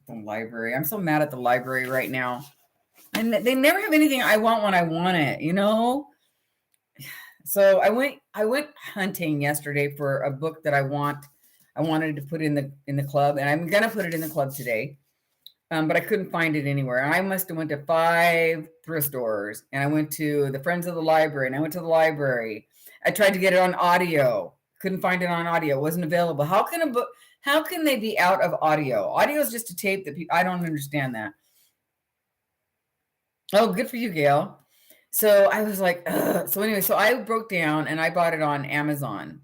The library. I'm so mad at the library right now. And they never have anything I want when I want it, So I went hunting yesterday for a book that I wanted to put in the club, and I'm gonna put it in the club today. But I couldn't find it anywhere. I must have went to 5 thrift stores, and I went to the Friends of the Library, and I went to the library. I tried to get it on audio. Couldn't find it on audio. It wasn't available. How can they be out of audio? Audio is just a tape that I don't understand that. Oh, good for you, Gail. So I was like, ugh. So anyway, so I broke down and I bought it on Amazon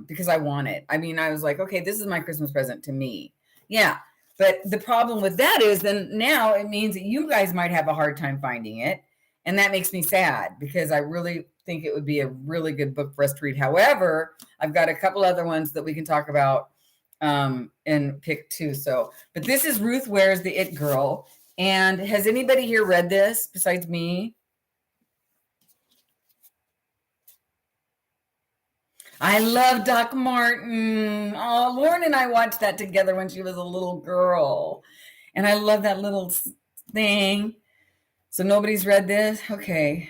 because I want it. I mean, I was like, okay, this is my Christmas present to me. Yeah. But the problem with that is then now it means that you guys might have a hard time finding it. And that makes me sad because I really think it would be a really good book for us to read. However, I've got a couple other ones that we can talk about and pick too. So, but this is Ruth Ware's The It Girl. And has anybody here read this besides me? I love Doc Martin. Oh, Lauren and I watched that together when she was a little girl. And I love that little thing. So nobody's read this? Okay.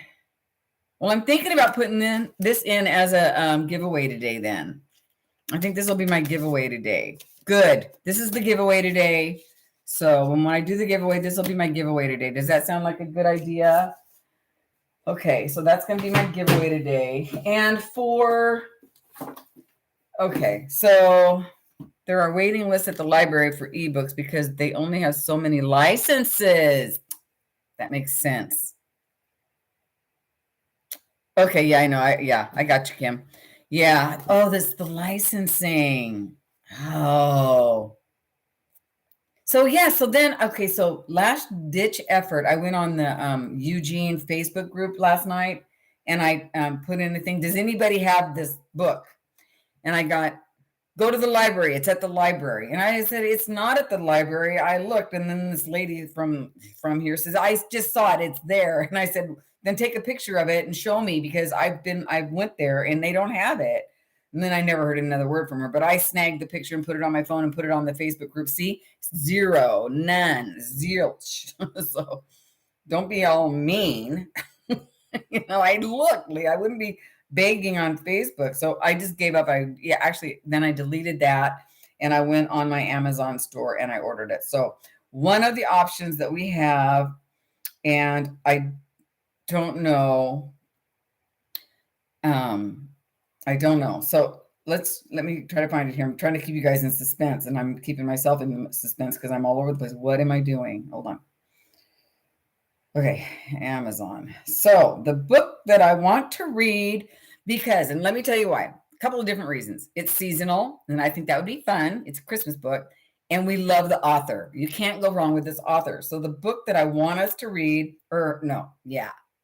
Well, I'm thinking about putting this in as a giveaway today then. I think this will be my giveaway today. Good. This is the giveaway today. So when I do the giveaway, this will be my giveaway today. Does that sound like a good idea? Okay, so that's going to be my giveaway today. And okay, so there are waiting lists at the library for ebooks because they only have so many licenses. That makes sense. Okay, yeah, I know. I got you, Kim. Yeah. Oh, the licensing. Oh. So yeah, so then okay, so last ditch effort, I went on the Eugene Facebook group last night, and I put in the thing. Does anybody have this book? And I got, go to the library. It's at the library. And I said, it's not at the library. I looked, and then this lady from here says, I just saw it. It's there. And I said, then take a picture of it and show me, because I went there and they don't have it. And then I never heard another word from her, but I snagged the picture and put it on my phone and put it on the Facebook group. See, zero, none, zilch. So don't be all mean. I looked, Lee. I wouldn't be begging on Facebook. So I just gave up. Then I deleted that and I went on my Amazon store and I ordered it. So one of the options that we have, and I don't know. I don't know. So let me try to find it here. I'm trying to keep you guys in suspense, and I'm keeping myself in suspense because I'm all over the place. What am I doing? Hold on. Okay, Amazon. So the book that I want to read, because, and let me tell you why, a couple of different reasons. It's seasonal, and I think that would be fun. It's a Christmas book, and we love the author. You can't go wrong with this author. So the book that I want us to read,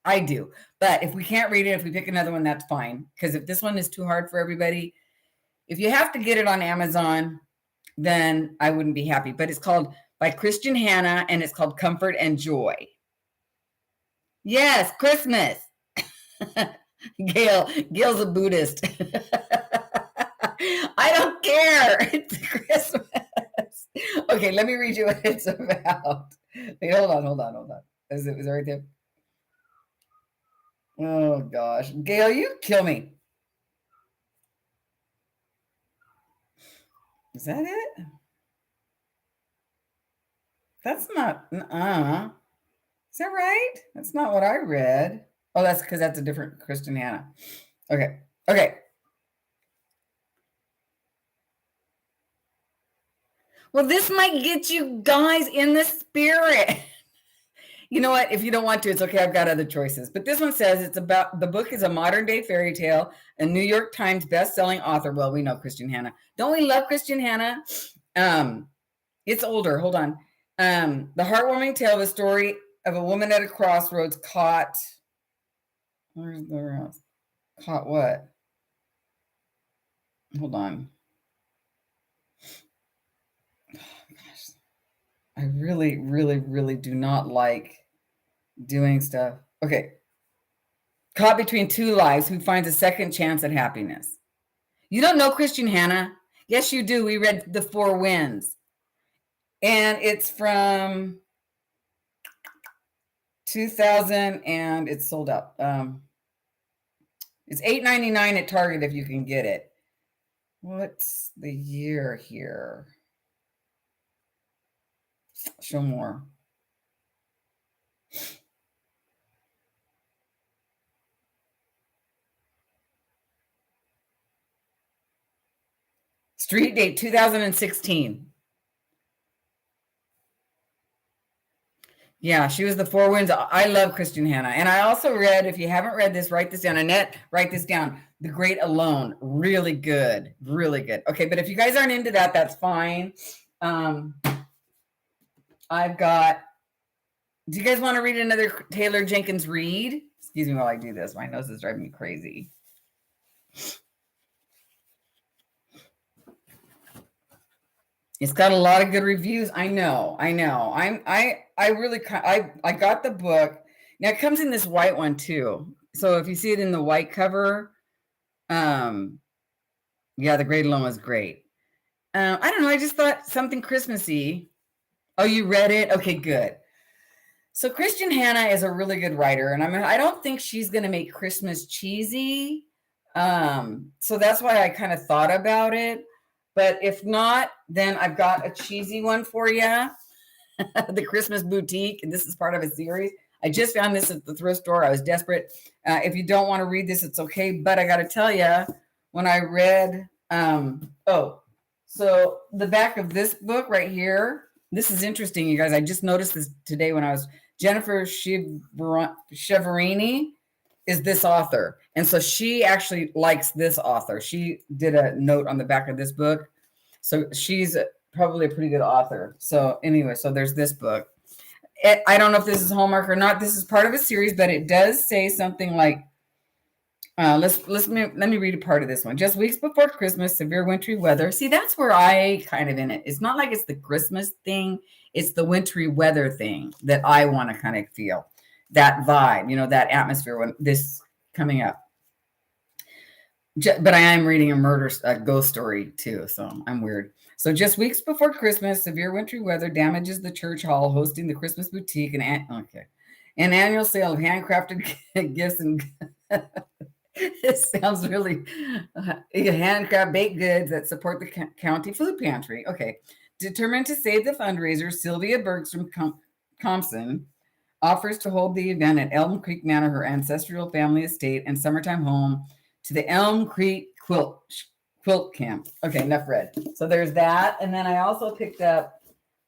I do. But if we can't read it, if we pick another one, that's fine. Because if this one is too hard for everybody, if you have to get it on Amazon, then I wouldn't be happy. But it's called by Kristen Hannah, and it's called Comfort and Joy. Yes, Christmas. Gail's a Buddhist. I don't care. It's Christmas. Okay, let me read you what it's about. Wait, hold on. Is it right there? Oh gosh, Gail, you kill me. Is that it? That's not. Is that right? That's not what I read. Oh, that's because that's a different Kristen Hannah. Okay. Well, this might get you guys in the spirit. You know what? If you don't want to, it's okay. I've got other choices. But this one says it's about, the book is a modern day fairy tale, a New York Times best-selling author. Well, we know Kristen Hannah. Don't we love Kristen Hannah? It's older. Hold on. The heartwarming tale of a story of a woman at a crossroads caught. Where's the rest? Caught what? Hold on. Oh, gosh. I really, really, really do not like doing stuff. Okay. Caught between two lives, who finds a second chance at happiness. You don't know Kristen Hannah? Yes, you do. We read The Four Winds. And it's from 2000, and it's sold out. It's $8.99 at Target if you can get it. What's the year here? Show more. Street date 2016. Yeah, she was The Four Winds. I love Kristen Hannah. And I also read, if you haven't read this, write this down. Annette, write this down. The Great Alone. Really good. Really good. Okay, but if you guys aren't into that, that's fine. I've got, do you guys want to read another Taylor Jenkins Reid? Excuse me while I do this. My nose is driving me crazy. It's got a lot of good reviews. I know. I got the book. Now it comes in this white one too. So if you see it in the white cover, yeah, The Great Alone was great. I don't know. I just thought something Christmassy. Oh, you read it? Okay, good. So Kristen Hannah is a really good writer, and I don't think she's going to make Christmas cheesy. So that's why I kind of thought about it. But if not, then I've got a cheesy one for you. The Christmas Boutique, and this is part of a series. I just found this at the thrift store. I was desperate. If you don't want to read this, it's okay. But I got to tell you, when I read, so the back of this book right here, this is interesting, you guys. I just noticed this today when I was, Jennifer Cheverini is this author. And so she actually likes this author. She did a note on the back of this book. So probably a pretty good author. So anyway, so there's this book. I don't know if this is Hallmark or not. This is part of a series, but it does say something like, let me read a part of this one. Just weeks before Christmas, severe wintry weather. See, that's where I kind of in it. It's not like it's the Christmas thing. It's the wintry weather thing that I want to kind of feel. That vibe, that atmosphere when this coming up. But I am reading a ghost story too, so I'm weird. So just weeks before Christmas, severe wintry weather damages the church hall hosting the Christmas boutique an annual sale of handcrafted gifts and it sounds really handcraft baked goods that support the county food pantry. Okay. Determined to save the fundraiser, Sylvia Bergstrom Thompson offers to hold the event at Elm Creek Manor, her ancestral family estate and summertime home, to the Elm Creek Quilt Camp. Okay, enough read. So there's that. And then I also picked up,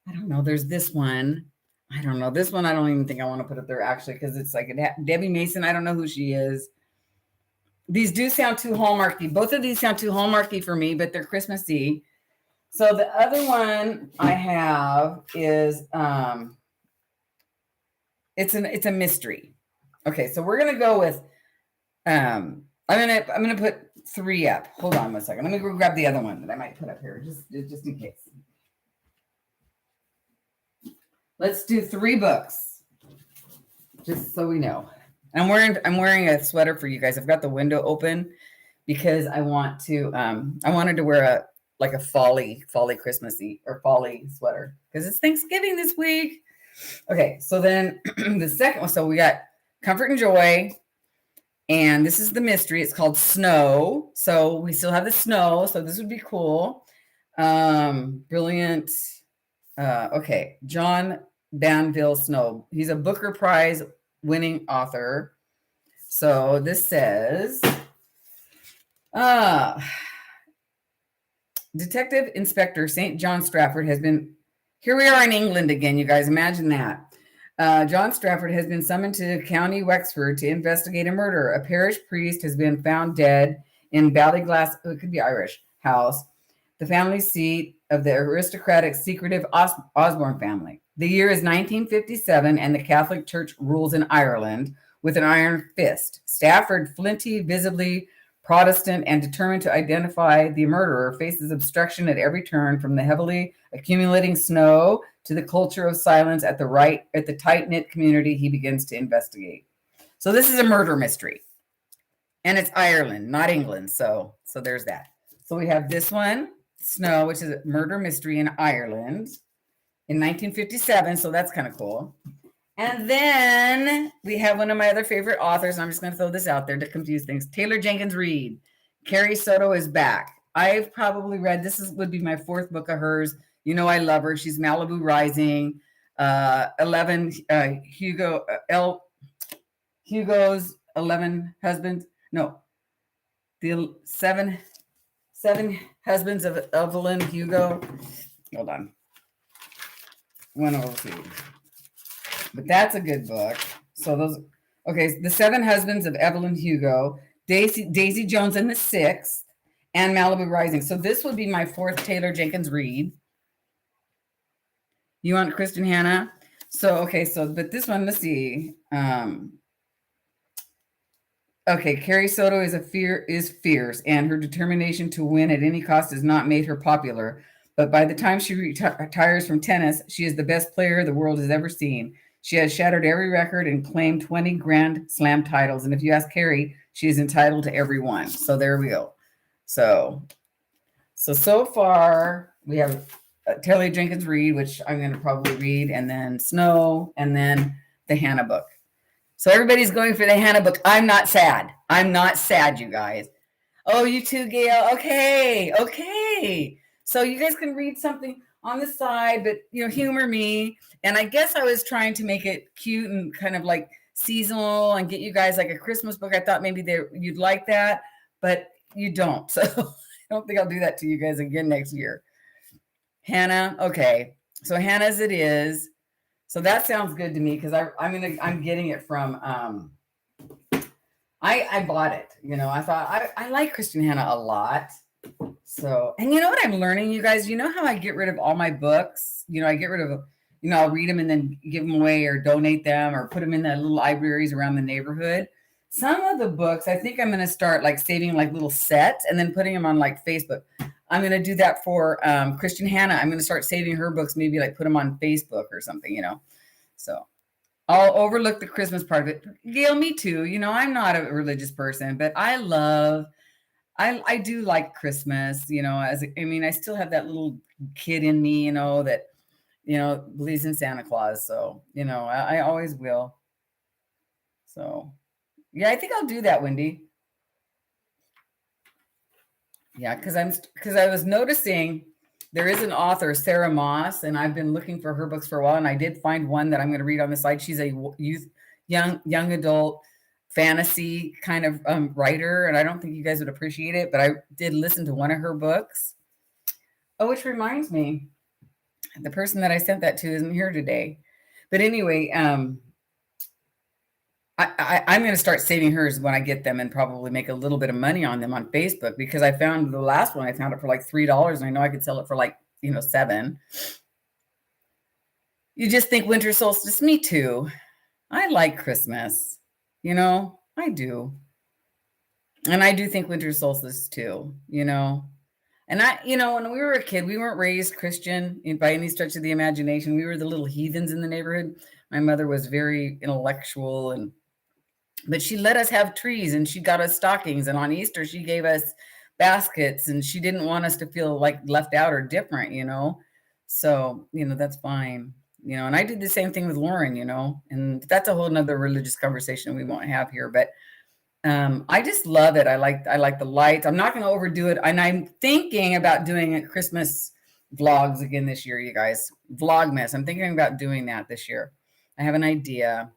I don't know, there's this one. I don't know. This one I don't even think I want to put up there actually because it's like Debbie Mason. I don't know who she is. These do sound too Hallmarky. Both of these sound too Hallmarky for me, but they're Christmassy. So the other one I have is it's a mystery. Okay, so we're gonna go with I'm gonna put 3 up. Hold on 1 second. Let me go grab the other one that I might put up here just in case. Let's do 3 books, just so we know. I'm wearing a sweater for you guys. I've got the window open because I wanted to wear a folly Christmassy or folly sweater because it's Thanksgiving this week. Okay, so then the second one. So we got Comfort and Joy, and this is the mystery. It's called Snow. So we still have the snow. So this would be cool. Brilliant. Okay, John Banville Snow. He's a Booker Prize winning author. So this says, Detective Inspector St. John Strafford has been, here we are in England again, you guys, imagine that. John Strafford has been summoned to County Wexford to investigate a murder. A parish priest has been found dead in Ballyglass, it could be Irish, house, the family seat of the aristocratic, secretive Osborne family. The year is 1957, and the Catholic Church rules in Ireland with an iron fist. Stafford, flinty, visibly Protestant, and determined to identify the murderer, faces obstruction at every turn, from the heavily accumulating snow to the culture of silence at the tight-knit community he begins to investigate. So this is a murder mystery, and it's Ireland, not England. So there's that. So we have this one, Snow, which is a murder mystery in Ireland in 1957. So that's kind of cool. And then we have one of my other favorite authors. And I'm just going to throw this out there to confuse things. Taylor Jenkins Reid. Carrie Soto is back. I've probably read, would be my 4th book of hers. You know, I love her. She's Malibu Rising. 11 Hugo's 11 husbands. No, the seven husbands of Evelyn Hugo. Hold on. 102. But that's a good book. So the 7 husbands of Evelyn Hugo, Daisy Jones and the 6th, and Malibu Rising. So this would be my 4th Taylor Jenkins Reid. You want Kristen Hannah? But this one, let's see. Carrie Soto is fierce, and her determination to win at any cost has not made her popular. But by the time she retires from tennis, she is the best player the world has ever seen. She has shattered every record and claimed 20 Grand Slam titles. And if you ask Carrie, she is entitled to every one. So there we go. So far we have Taylor Jenkins Reid, which I'm going to probably read, and then Snow, and then the Hannah book. So everybody's going for the Hannah book. I'm not sad. You guys. Oh, you too, Gail. Okay. So you guys can read something on the side, but humor me. And I guess I was trying to make it cute and kind of like seasonal and get you guys like a Christmas book. I thought maybe you'd like that, but you don't. So I don't think I'll do that to you guys again next year. Hannah. Okay. So Hannah's it is. So that sounds good to me because I'm getting it from I bought it. I thought I like Kristen Hannah a lot. So, and you know what I'm learning, you guys? You know how I get rid of all my books? I get rid of, I'll read them and then give them away or donate them or put them in the little libraries around the neighborhood. Some of the books, I think I'm going to start like saving like little sets and then putting them on like Facebook. I'm going to do that for Kristen Hannah. I'm going to start saving her books, maybe like put them on Facebook or something, So I'll overlook the Christmas part of it. Gail, me too. I'm not a religious person, but I do like Christmas, I still have that little kid in me, that, believes in Santa Claus. So, I always will. So, yeah, I think I'll do that, Wendy. Yeah, because I was noticing there is an author, Sarah Moss, and I've been looking for her books for a while, and I did find one that I'm going to read on the side. She's a young adult fantasy kind of writer, and I don't think you guys would appreciate it, but I did listen to one of her books. Oh, which reminds me, the person that I sent that to isn't here today. But anyway, I'm going to start saving hers when I get them and probably make a little bit of money on them on Facebook, because I found the last one, I found it for like $3, and I know I could sell it for like, $7. You just think winter solstice. Me too. I like Christmas. I do. And I do think winter solstice too, And when we were a kid, we weren't raised Christian by any stretch of the imagination. We were the little heathens in the neighborhood. My mother was very intellectual, but she let us have trees and she got us stockings. And on Easter, she gave us baskets, and she didn't want us to feel like left out or different, So, that's fine. And I did the same thing with Lauren, and that's a whole nother religious conversation we won't have here, but I just love it. I like the lights. I'm not going to overdo it. And I'm thinking about doing Christmas vlogs again this year, you guys. Vlogmas. I'm thinking about doing that this year. I have an idea.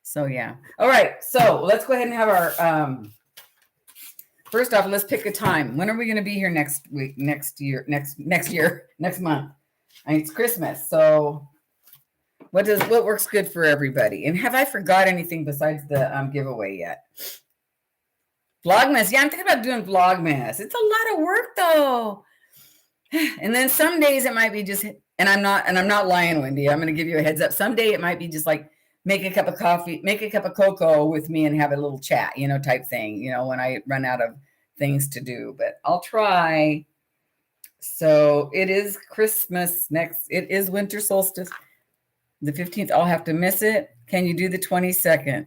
So yeah. All right. So let's go ahead and have our, first off, let's pick a time. When are we going to be here next week, next month? It's Christmas. So what works good for everybody? And have I forgot anything besides the giveaway yet? Vlogmas. Yeah, I'm thinking about doing Vlogmas. It's a lot of work though. And then some days it might be just, and I'm not lying, Wendy. I'm going to give you a heads up. Someday it might be just like make a cup of coffee, make a cup of cocoa with me and have a little chat, type thing, when I run out of things to do, but I'll try. So it is Christmas next. It is winter solstice. The 15th, I'll have to miss it. Can you do the 22nd?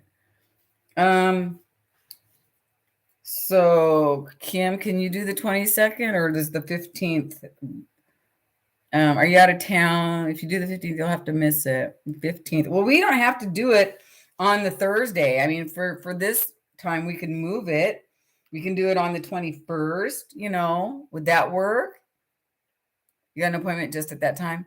So Kim, can you do the 22nd, or does the 15th? Are you out of town? If you do the 15th, you'll have to miss it. 15th. Well, we don't have to do it on the Thursday. I mean, for this time, we can move it. We can do it on the 21st. Would that work? You got an appointment just at that time?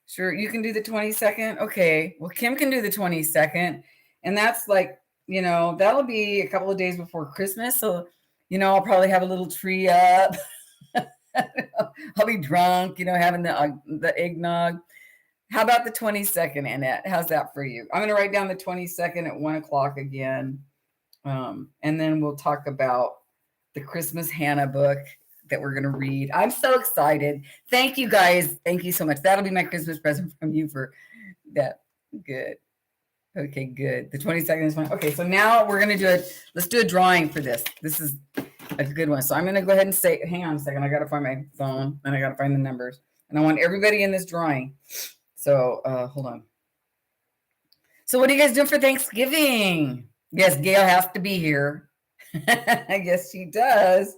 Sure. You can do the 22nd. Okay. Well, Kim can do the 22nd. And that's like, that'll be a couple of days before Christmas. So, I'll probably have a little tree up. I'll be drunk, having the eggnog. How about the 22nd, Annette? How's that for you? I'm going to write down the 22nd at 1:00 again. And then we'll talk about the Christmas Hannah book that we're going to read. I'm so excited. Thank you guys. Thank you so much. That'll be my Christmas present from you for that. Good. Okay, good. The 22nd is fine. Okay, so now we're going to do it. Let's do a drawing for this. This is a good one. So I'm going to go ahead and say, hang on a second. I got to find my phone and I got to find the numbers. And I want everybody in this drawing. So hold on. So what are you guys doing for Thanksgiving? Yes, Gail has to be here. I guess she does.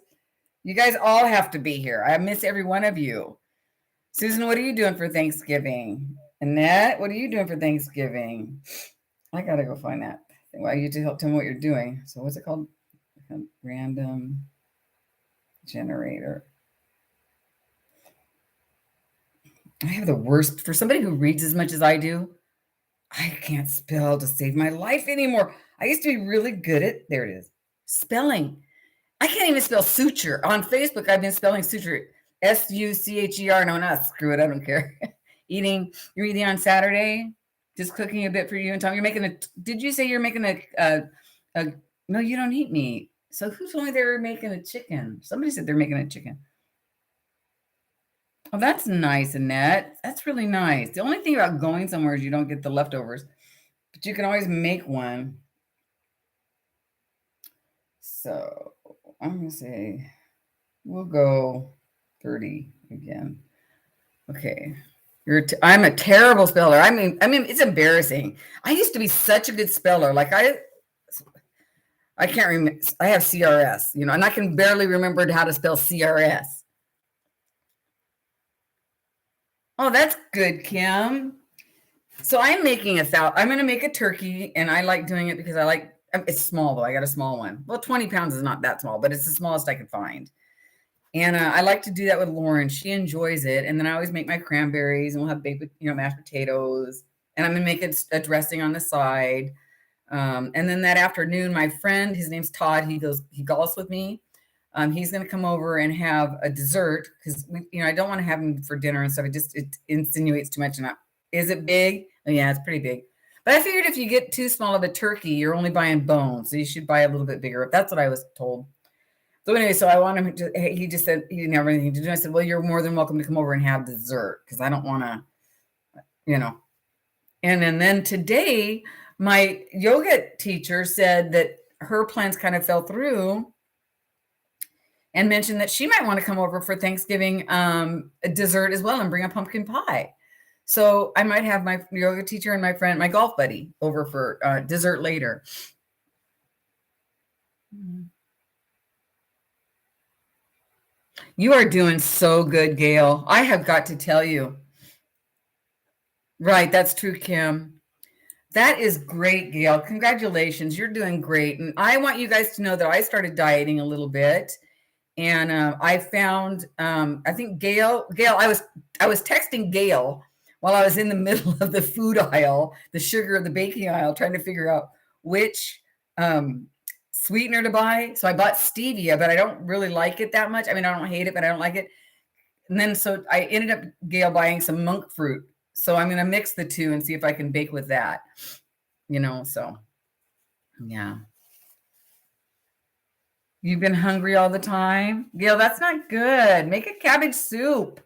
You guys all have to be here. I miss every one of you. Susan, what are you doing for Thanksgiving? Annette, what are you doing for Thanksgiving? I got to go find that. Well, you to help tell me what you're doing. So what's it called? Random generator. I have the worst. For somebody who reads as much as I do, I can't spell to save my life anymore. I used to be really good at, there it is, spelling. I can't even spell suture. On Facebook, I've been spelling suture, S-U-C-H-E-R. No, not screw it. I don't care. You're eating on Saturday? Just cooking a bit for you and Tom. You're making did you say you're making no, you don't eat meat. So who told me they were making a chicken? Somebody said they're making a chicken. Oh, that's nice, Annette. That's really nice. The only thing about going somewhere is you don't get the leftovers, but you can always make one. So I'm gonna say we'll go 30 again. Okay. I'm a terrible speller. I mean, it's embarrassing. I used to be such a good speller. Like I can't remember. I have CRS, and I can barely remember how to spell CRS. Oh, that's good, Kim. So I'm making I'm going to make a turkey, and I like doing it because it's small though. I got a small one. Well, 20 pounds is not that small, but it's the smallest I could find. And I like to do that with Lauren. She enjoys it. And then I always make my cranberries, and we'll have baked, mashed potatoes. And I'm going to make a dressing on the side. And then that afternoon, my friend, his name's Todd, he golfs with me. He's going to come over and have a dessert because I don't want to have him for dinner and stuff. It insinuates too much. And is it big? Oh, yeah, it's pretty big. But I figured if you get too small of a turkey, you're only buying bones, so you should buy a little bit bigger. That's what I was told. So anyway, so I want him to. He just said he didn't have anything to do. I said, well, you're more than welcome to come over and have dessert because I don't want to. And then today, my yoga teacher said that her plans kind of fell through and mentioned that she might want to come over for Thanksgiving a dessert as well and bring a pumpkin pie. So I might have my yoga teacher and my friend, my golf buddy, over for dessert later. You are doing so good, Gail. I have got to tell you. Right, that's true, Kim. That is great, Gail. Congratulations. You're doing great. And I want you guys to know that I started dieting a little bit. And I found, I think Gail, I was texting Gail while I was in the middle of the food aisle, the sugar, the baking aisle, trying to figure out which sweetener to buy. So I bought stevia, but I don't really like it that much. I mean, I don't hate it, but I don't like it. And then so I ended up, Gail, buying some monk fruit. So I'm going to mix the two and see if I can bake with that, so yeah. You've been hungry all the time? Gail, that's not good. Make a cabbage soup.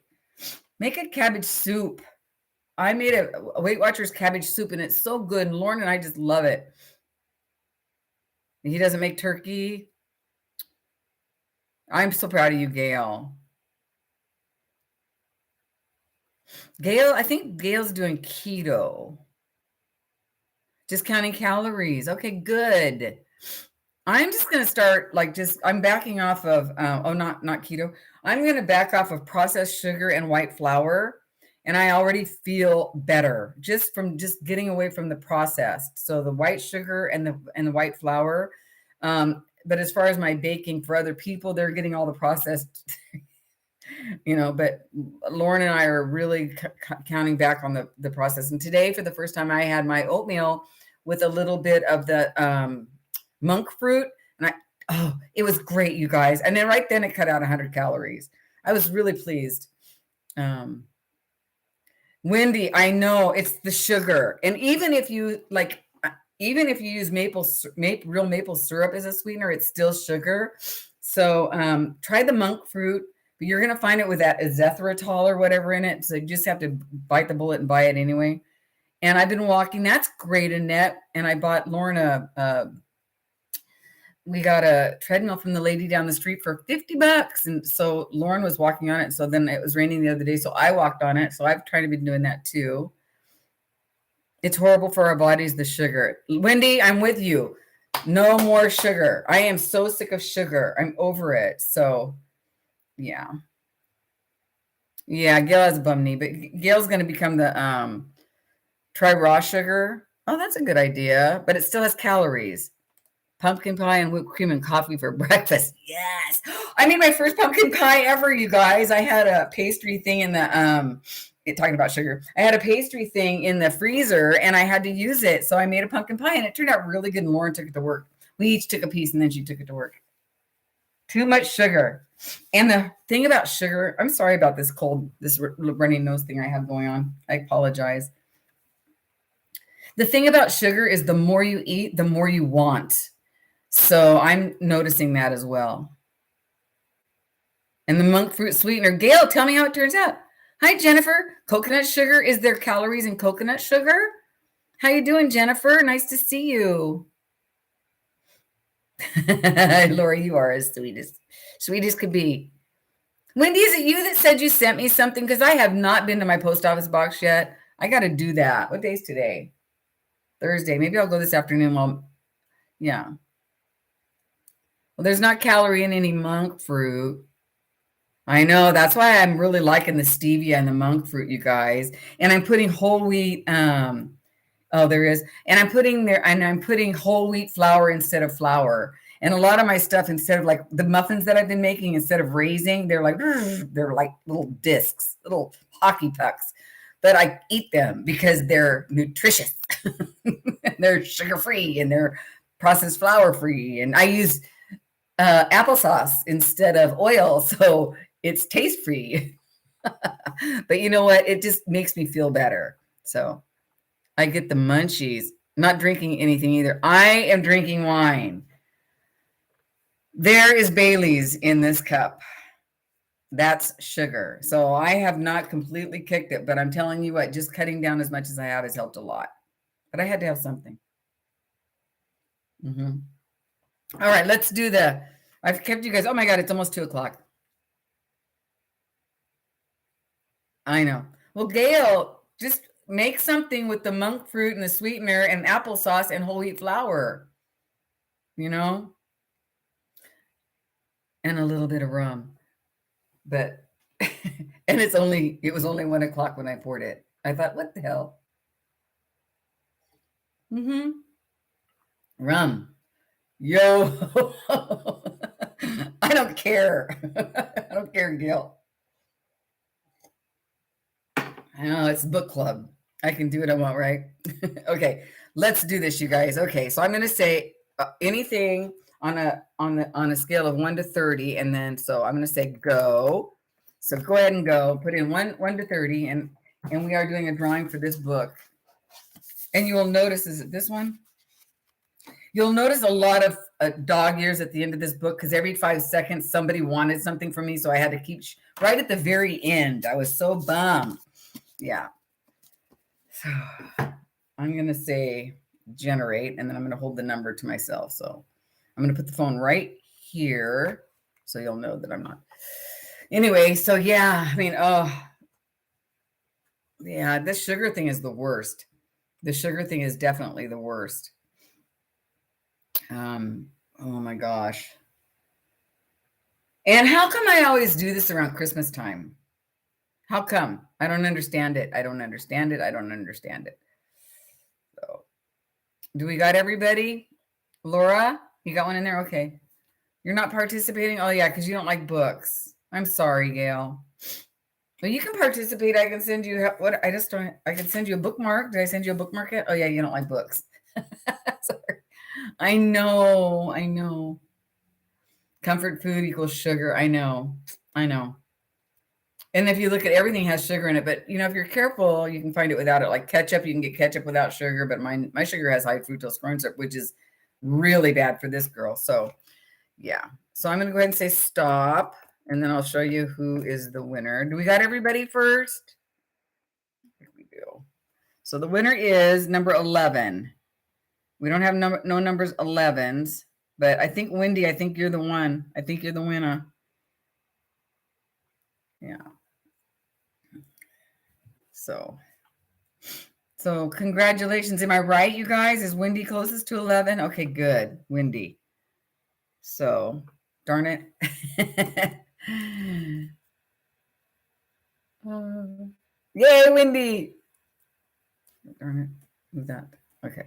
Make a cabbage soup. I made a Weight Watchers cabbage soup, and it's so good. And Lauren and I just love it. He doesn't make turkey. I'm so proud of you, Gail. Gail, I think Gail's doing keto. Just counting calories. Okay, good. I'm just going to start I'm backing off of, not keto. I'm going to back off of processed sugar and white flour. And I already feel better just from getting away from the processed. So the white sugar and the white flour. But as far as my baking for other people, they're getting all the processed, but Lauren and I are really counting back on the process. And today, for the first time, I had my oatmeal with a little bit of the monk fruit. And it was great, you guys. And then right then it cut out 100 calories. I was really pleased. Wendy, I know it's the sugar. And even if you use real maple syrup as a sweetener, it's still sugar. So try the monk fruit, but you're going to find it with that erythritol or whatever in it. So you just have to bite the bullet and buy it anyway. And I've been walking. That's great, Annette. And I bought Lauren we got a treadmill from the lady down the street for $50. And so Lauren was walking on it. So then it was raining the other day. So I walked on it. So I've tried to be doing that too. It's horrible for our bodies, the sugar. Wendy, I'm with you. No more sugar. I am so sick of sugar. I'm over it. So yeah. Yeah, Gail has a bum knee, but Gail's going to become the try raw sugar. Oh, that's a good idea. But it still has calories. Pumpkin pie and whipped cream and coffee for breakfast. Yes. I made my first pumpkin pie ever, you guys. I had a pastry thing in the talking about sugar. I had a pastry thing in the freezer and I had to use it. So I made a pumpkin pie and it turned out really good. And Lauren took it to work. We each took a piece and then she took it to work. Too much sugar. And the thing about sugar, I'm sorry about this runny nose thing I have going on. I apologize. The thing about sugar is the more you eat, the more you want. So I'm noticing that as well. And the monk fruit sweetener. Gail, tell me how it turns out. Hi, Jennifer. Coconut sugar. Is there calories in coconut sugar? How you doing, Jennifer? Nice to see you. Lori, you are as sweet as could be. Wendy, is it you that said you sent me something? Because I have not been to my post office box yet. I got to do that. What day is today? Thursday. Maybe I'll go this afternoon. Yeah. Well, there's not calorie in any monk fruit. I know. That's why I'm really liking the stevia and the monk fruit, you guys. And I'm putting whole wheat. Oh, there is. And I'm putting whole wheat flour instead of flour. And a lot of my stuff, instead of like the muffins that I've been making, instead of raising, they're like little discs, little hockey pucks. But I eat them because they're nutritious. They're sugar-free and they're processed flour-free. And I use applesauce instead of oil, so it's taste-free. But you know what? It just makes me feel better. So I get the munchies. Not drinking anything either. I am drinking wine. There is Bailey's in this cup. That's sugar. So I have not completely kicked it, but I'm telling you what, just cutting down as much as I have has helped a lot. But I had to have something. All right, let's do I've kept you guys. Oh my God, it's almost 2:00. I know. Well, Gail, just make something with the monk fruit and the sweetener and applesauce and whole wheat flour, and a little bit of rum. But, and it was only 1:00 when I poured it. I thought, what the hell? Rum. Yo. I don't care. I don't care, Gail. I know, it's book club. I can do what I want, right? Okay, let's do this, you guys. Okay, so I'm going to say anything on a scale of 1 to 30, and then so I'm going to say go. So go ahead and go. Put in 1 to 30, and we are doing a drawing for this book. And you will notice, is it this one? You'll notice a lot of dog ears at the end of this book because every 5 seconds somebody wanted something from me, so I had to keep right at the very end. I was so bummed. Yeah. So I'm going to say generate, and then I'm going to hold the number to myself. So I'm going to put the phone right here so you'll know that I'm not. Anyway, so yeah, I mean, yeah, this sugar thing is the worst. The sugar thing is definitely the worst. Oh my gosh. And how come I always do this around Christmas time? How come? I don't understand it. I don't understand it. So, do we got everybody? Laura, you got one in there? Okay. You're not participating? Oh, yeah, because you don't like books. I'm sorry, Gail. Well, you can participate. I can send you I can send you a bookmark. Did I send you a bookmark yet? Oh, yeah, you don't like books. Sorry. I know. Comfort food equals sugar. I know. And if you look at everything has sugar in it, but if you're careful, you can find it without it. Like ketchup, you can get ketchup without sugar, but my sugar has high fructose corn syrup, which is really bad for this girl. So yeah. So I'm going to go ahead and say stop, and then I'll show you who is the winner. Do we got everybody first? I think we do. So the winner is number 11. We don't have no numbers 11s, but I think Wendy, I think you're the one. I think you're the winner. Yeah. So congratulations. Am I right, you guys? Is Wendy closest to 11? Okay, good. Wendy. So, darn it. Yay, Wendy. Darn it. Move that. Okay.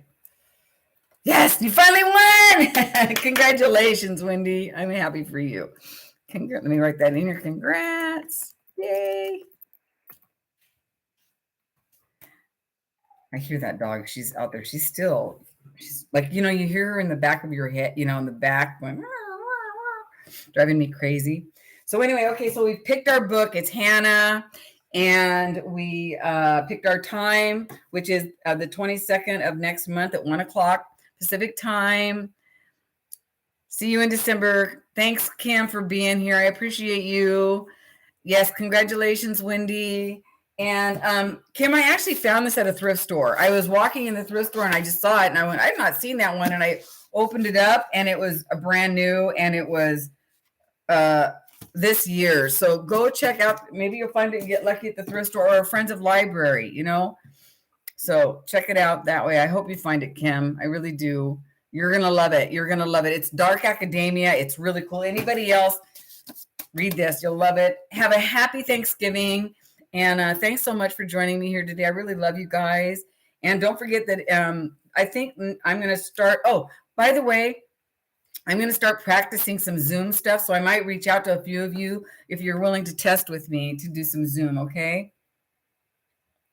Yes, you finally won. Congratulations, Wendy. I'm happy for you. Let me write that in here. Congrats. Yay. I hear that dog. She's out there. She's like, you hear her in the back of your head, in the back going, driving me crazy. So anyway, okay, so we picked our book. It's Hannah. And we picked our time, which is the 22nd of next month at 1:00 Pacific time. See you in December. Thanks, Kim, for being here. I appreciate you. Yes, congratulations, Wendy. And Kim, I actually found this at a thrift store. I was walking in the thrift store and I just saw it and I went, I've not seen that one. And I opened it up and it was a brand new and it was this year. So go check out, maybe you'll find it and get lucky at the thrift store or Friends of Library, you know? So check it out that way. I hope you find it, Kim. I really do. You're going to love it. You're going to love it. It's dark academia. It's really cool. Anybody else, read this. You'll love it. Have a happy Thanksgiving. And thanks so much for joining me here today. I really love you guys. And don't forget that I think I'm going to start. Oh, by the way, I'm going to start practicing some Zoom stuff. So I might reach out to a few of you if you're willing to test with me to do some Zoom. Okay.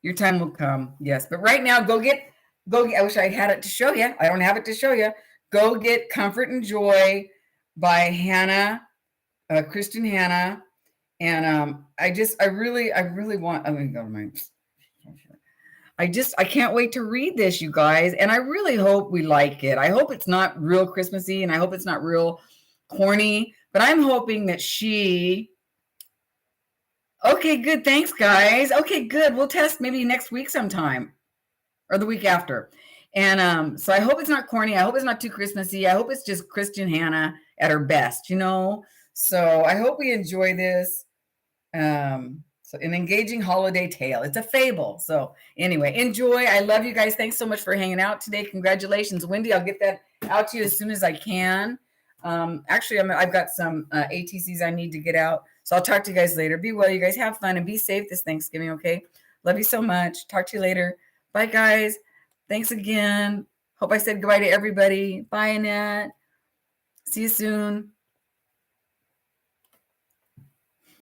Your time will come. Yes. But right now, go get, I wish I had it to show you. I don't have it to show you. Go get Comfort and Joy by Hannah, Kristen Hannah. And I really want, I'm going to go to my, I can't wait to read this, you guys. And I really hope we like it. I hope it's not real Christmassy and I hope it's not real corny, but I'm hoping that okay, good. Thanks, guys. Okay, good. We'll test maybe next week sometime or the week after. And so I hope it's not corny. I hope it's not too Christmassy. I hope it's just Kristen Hannah at her best, you know? So I hope we enjoy this. So an engaging holiday tale. It's a fable. So anyway, enjoy. I love you guys. Thanks so much for hanging out today. Congratulations, Wendy. I'll get that out to you as soon as I can. Actually, I've got some ATCs I need to get out. So I'll talk to you guys later. Be well, you guys. Have fun and be safe this Thanksgiving, okay? Love you so much. Talk to you later. Bye, guys. Thanks again. Hope I said goodbye to everybody. Bye, Annette. See you soon.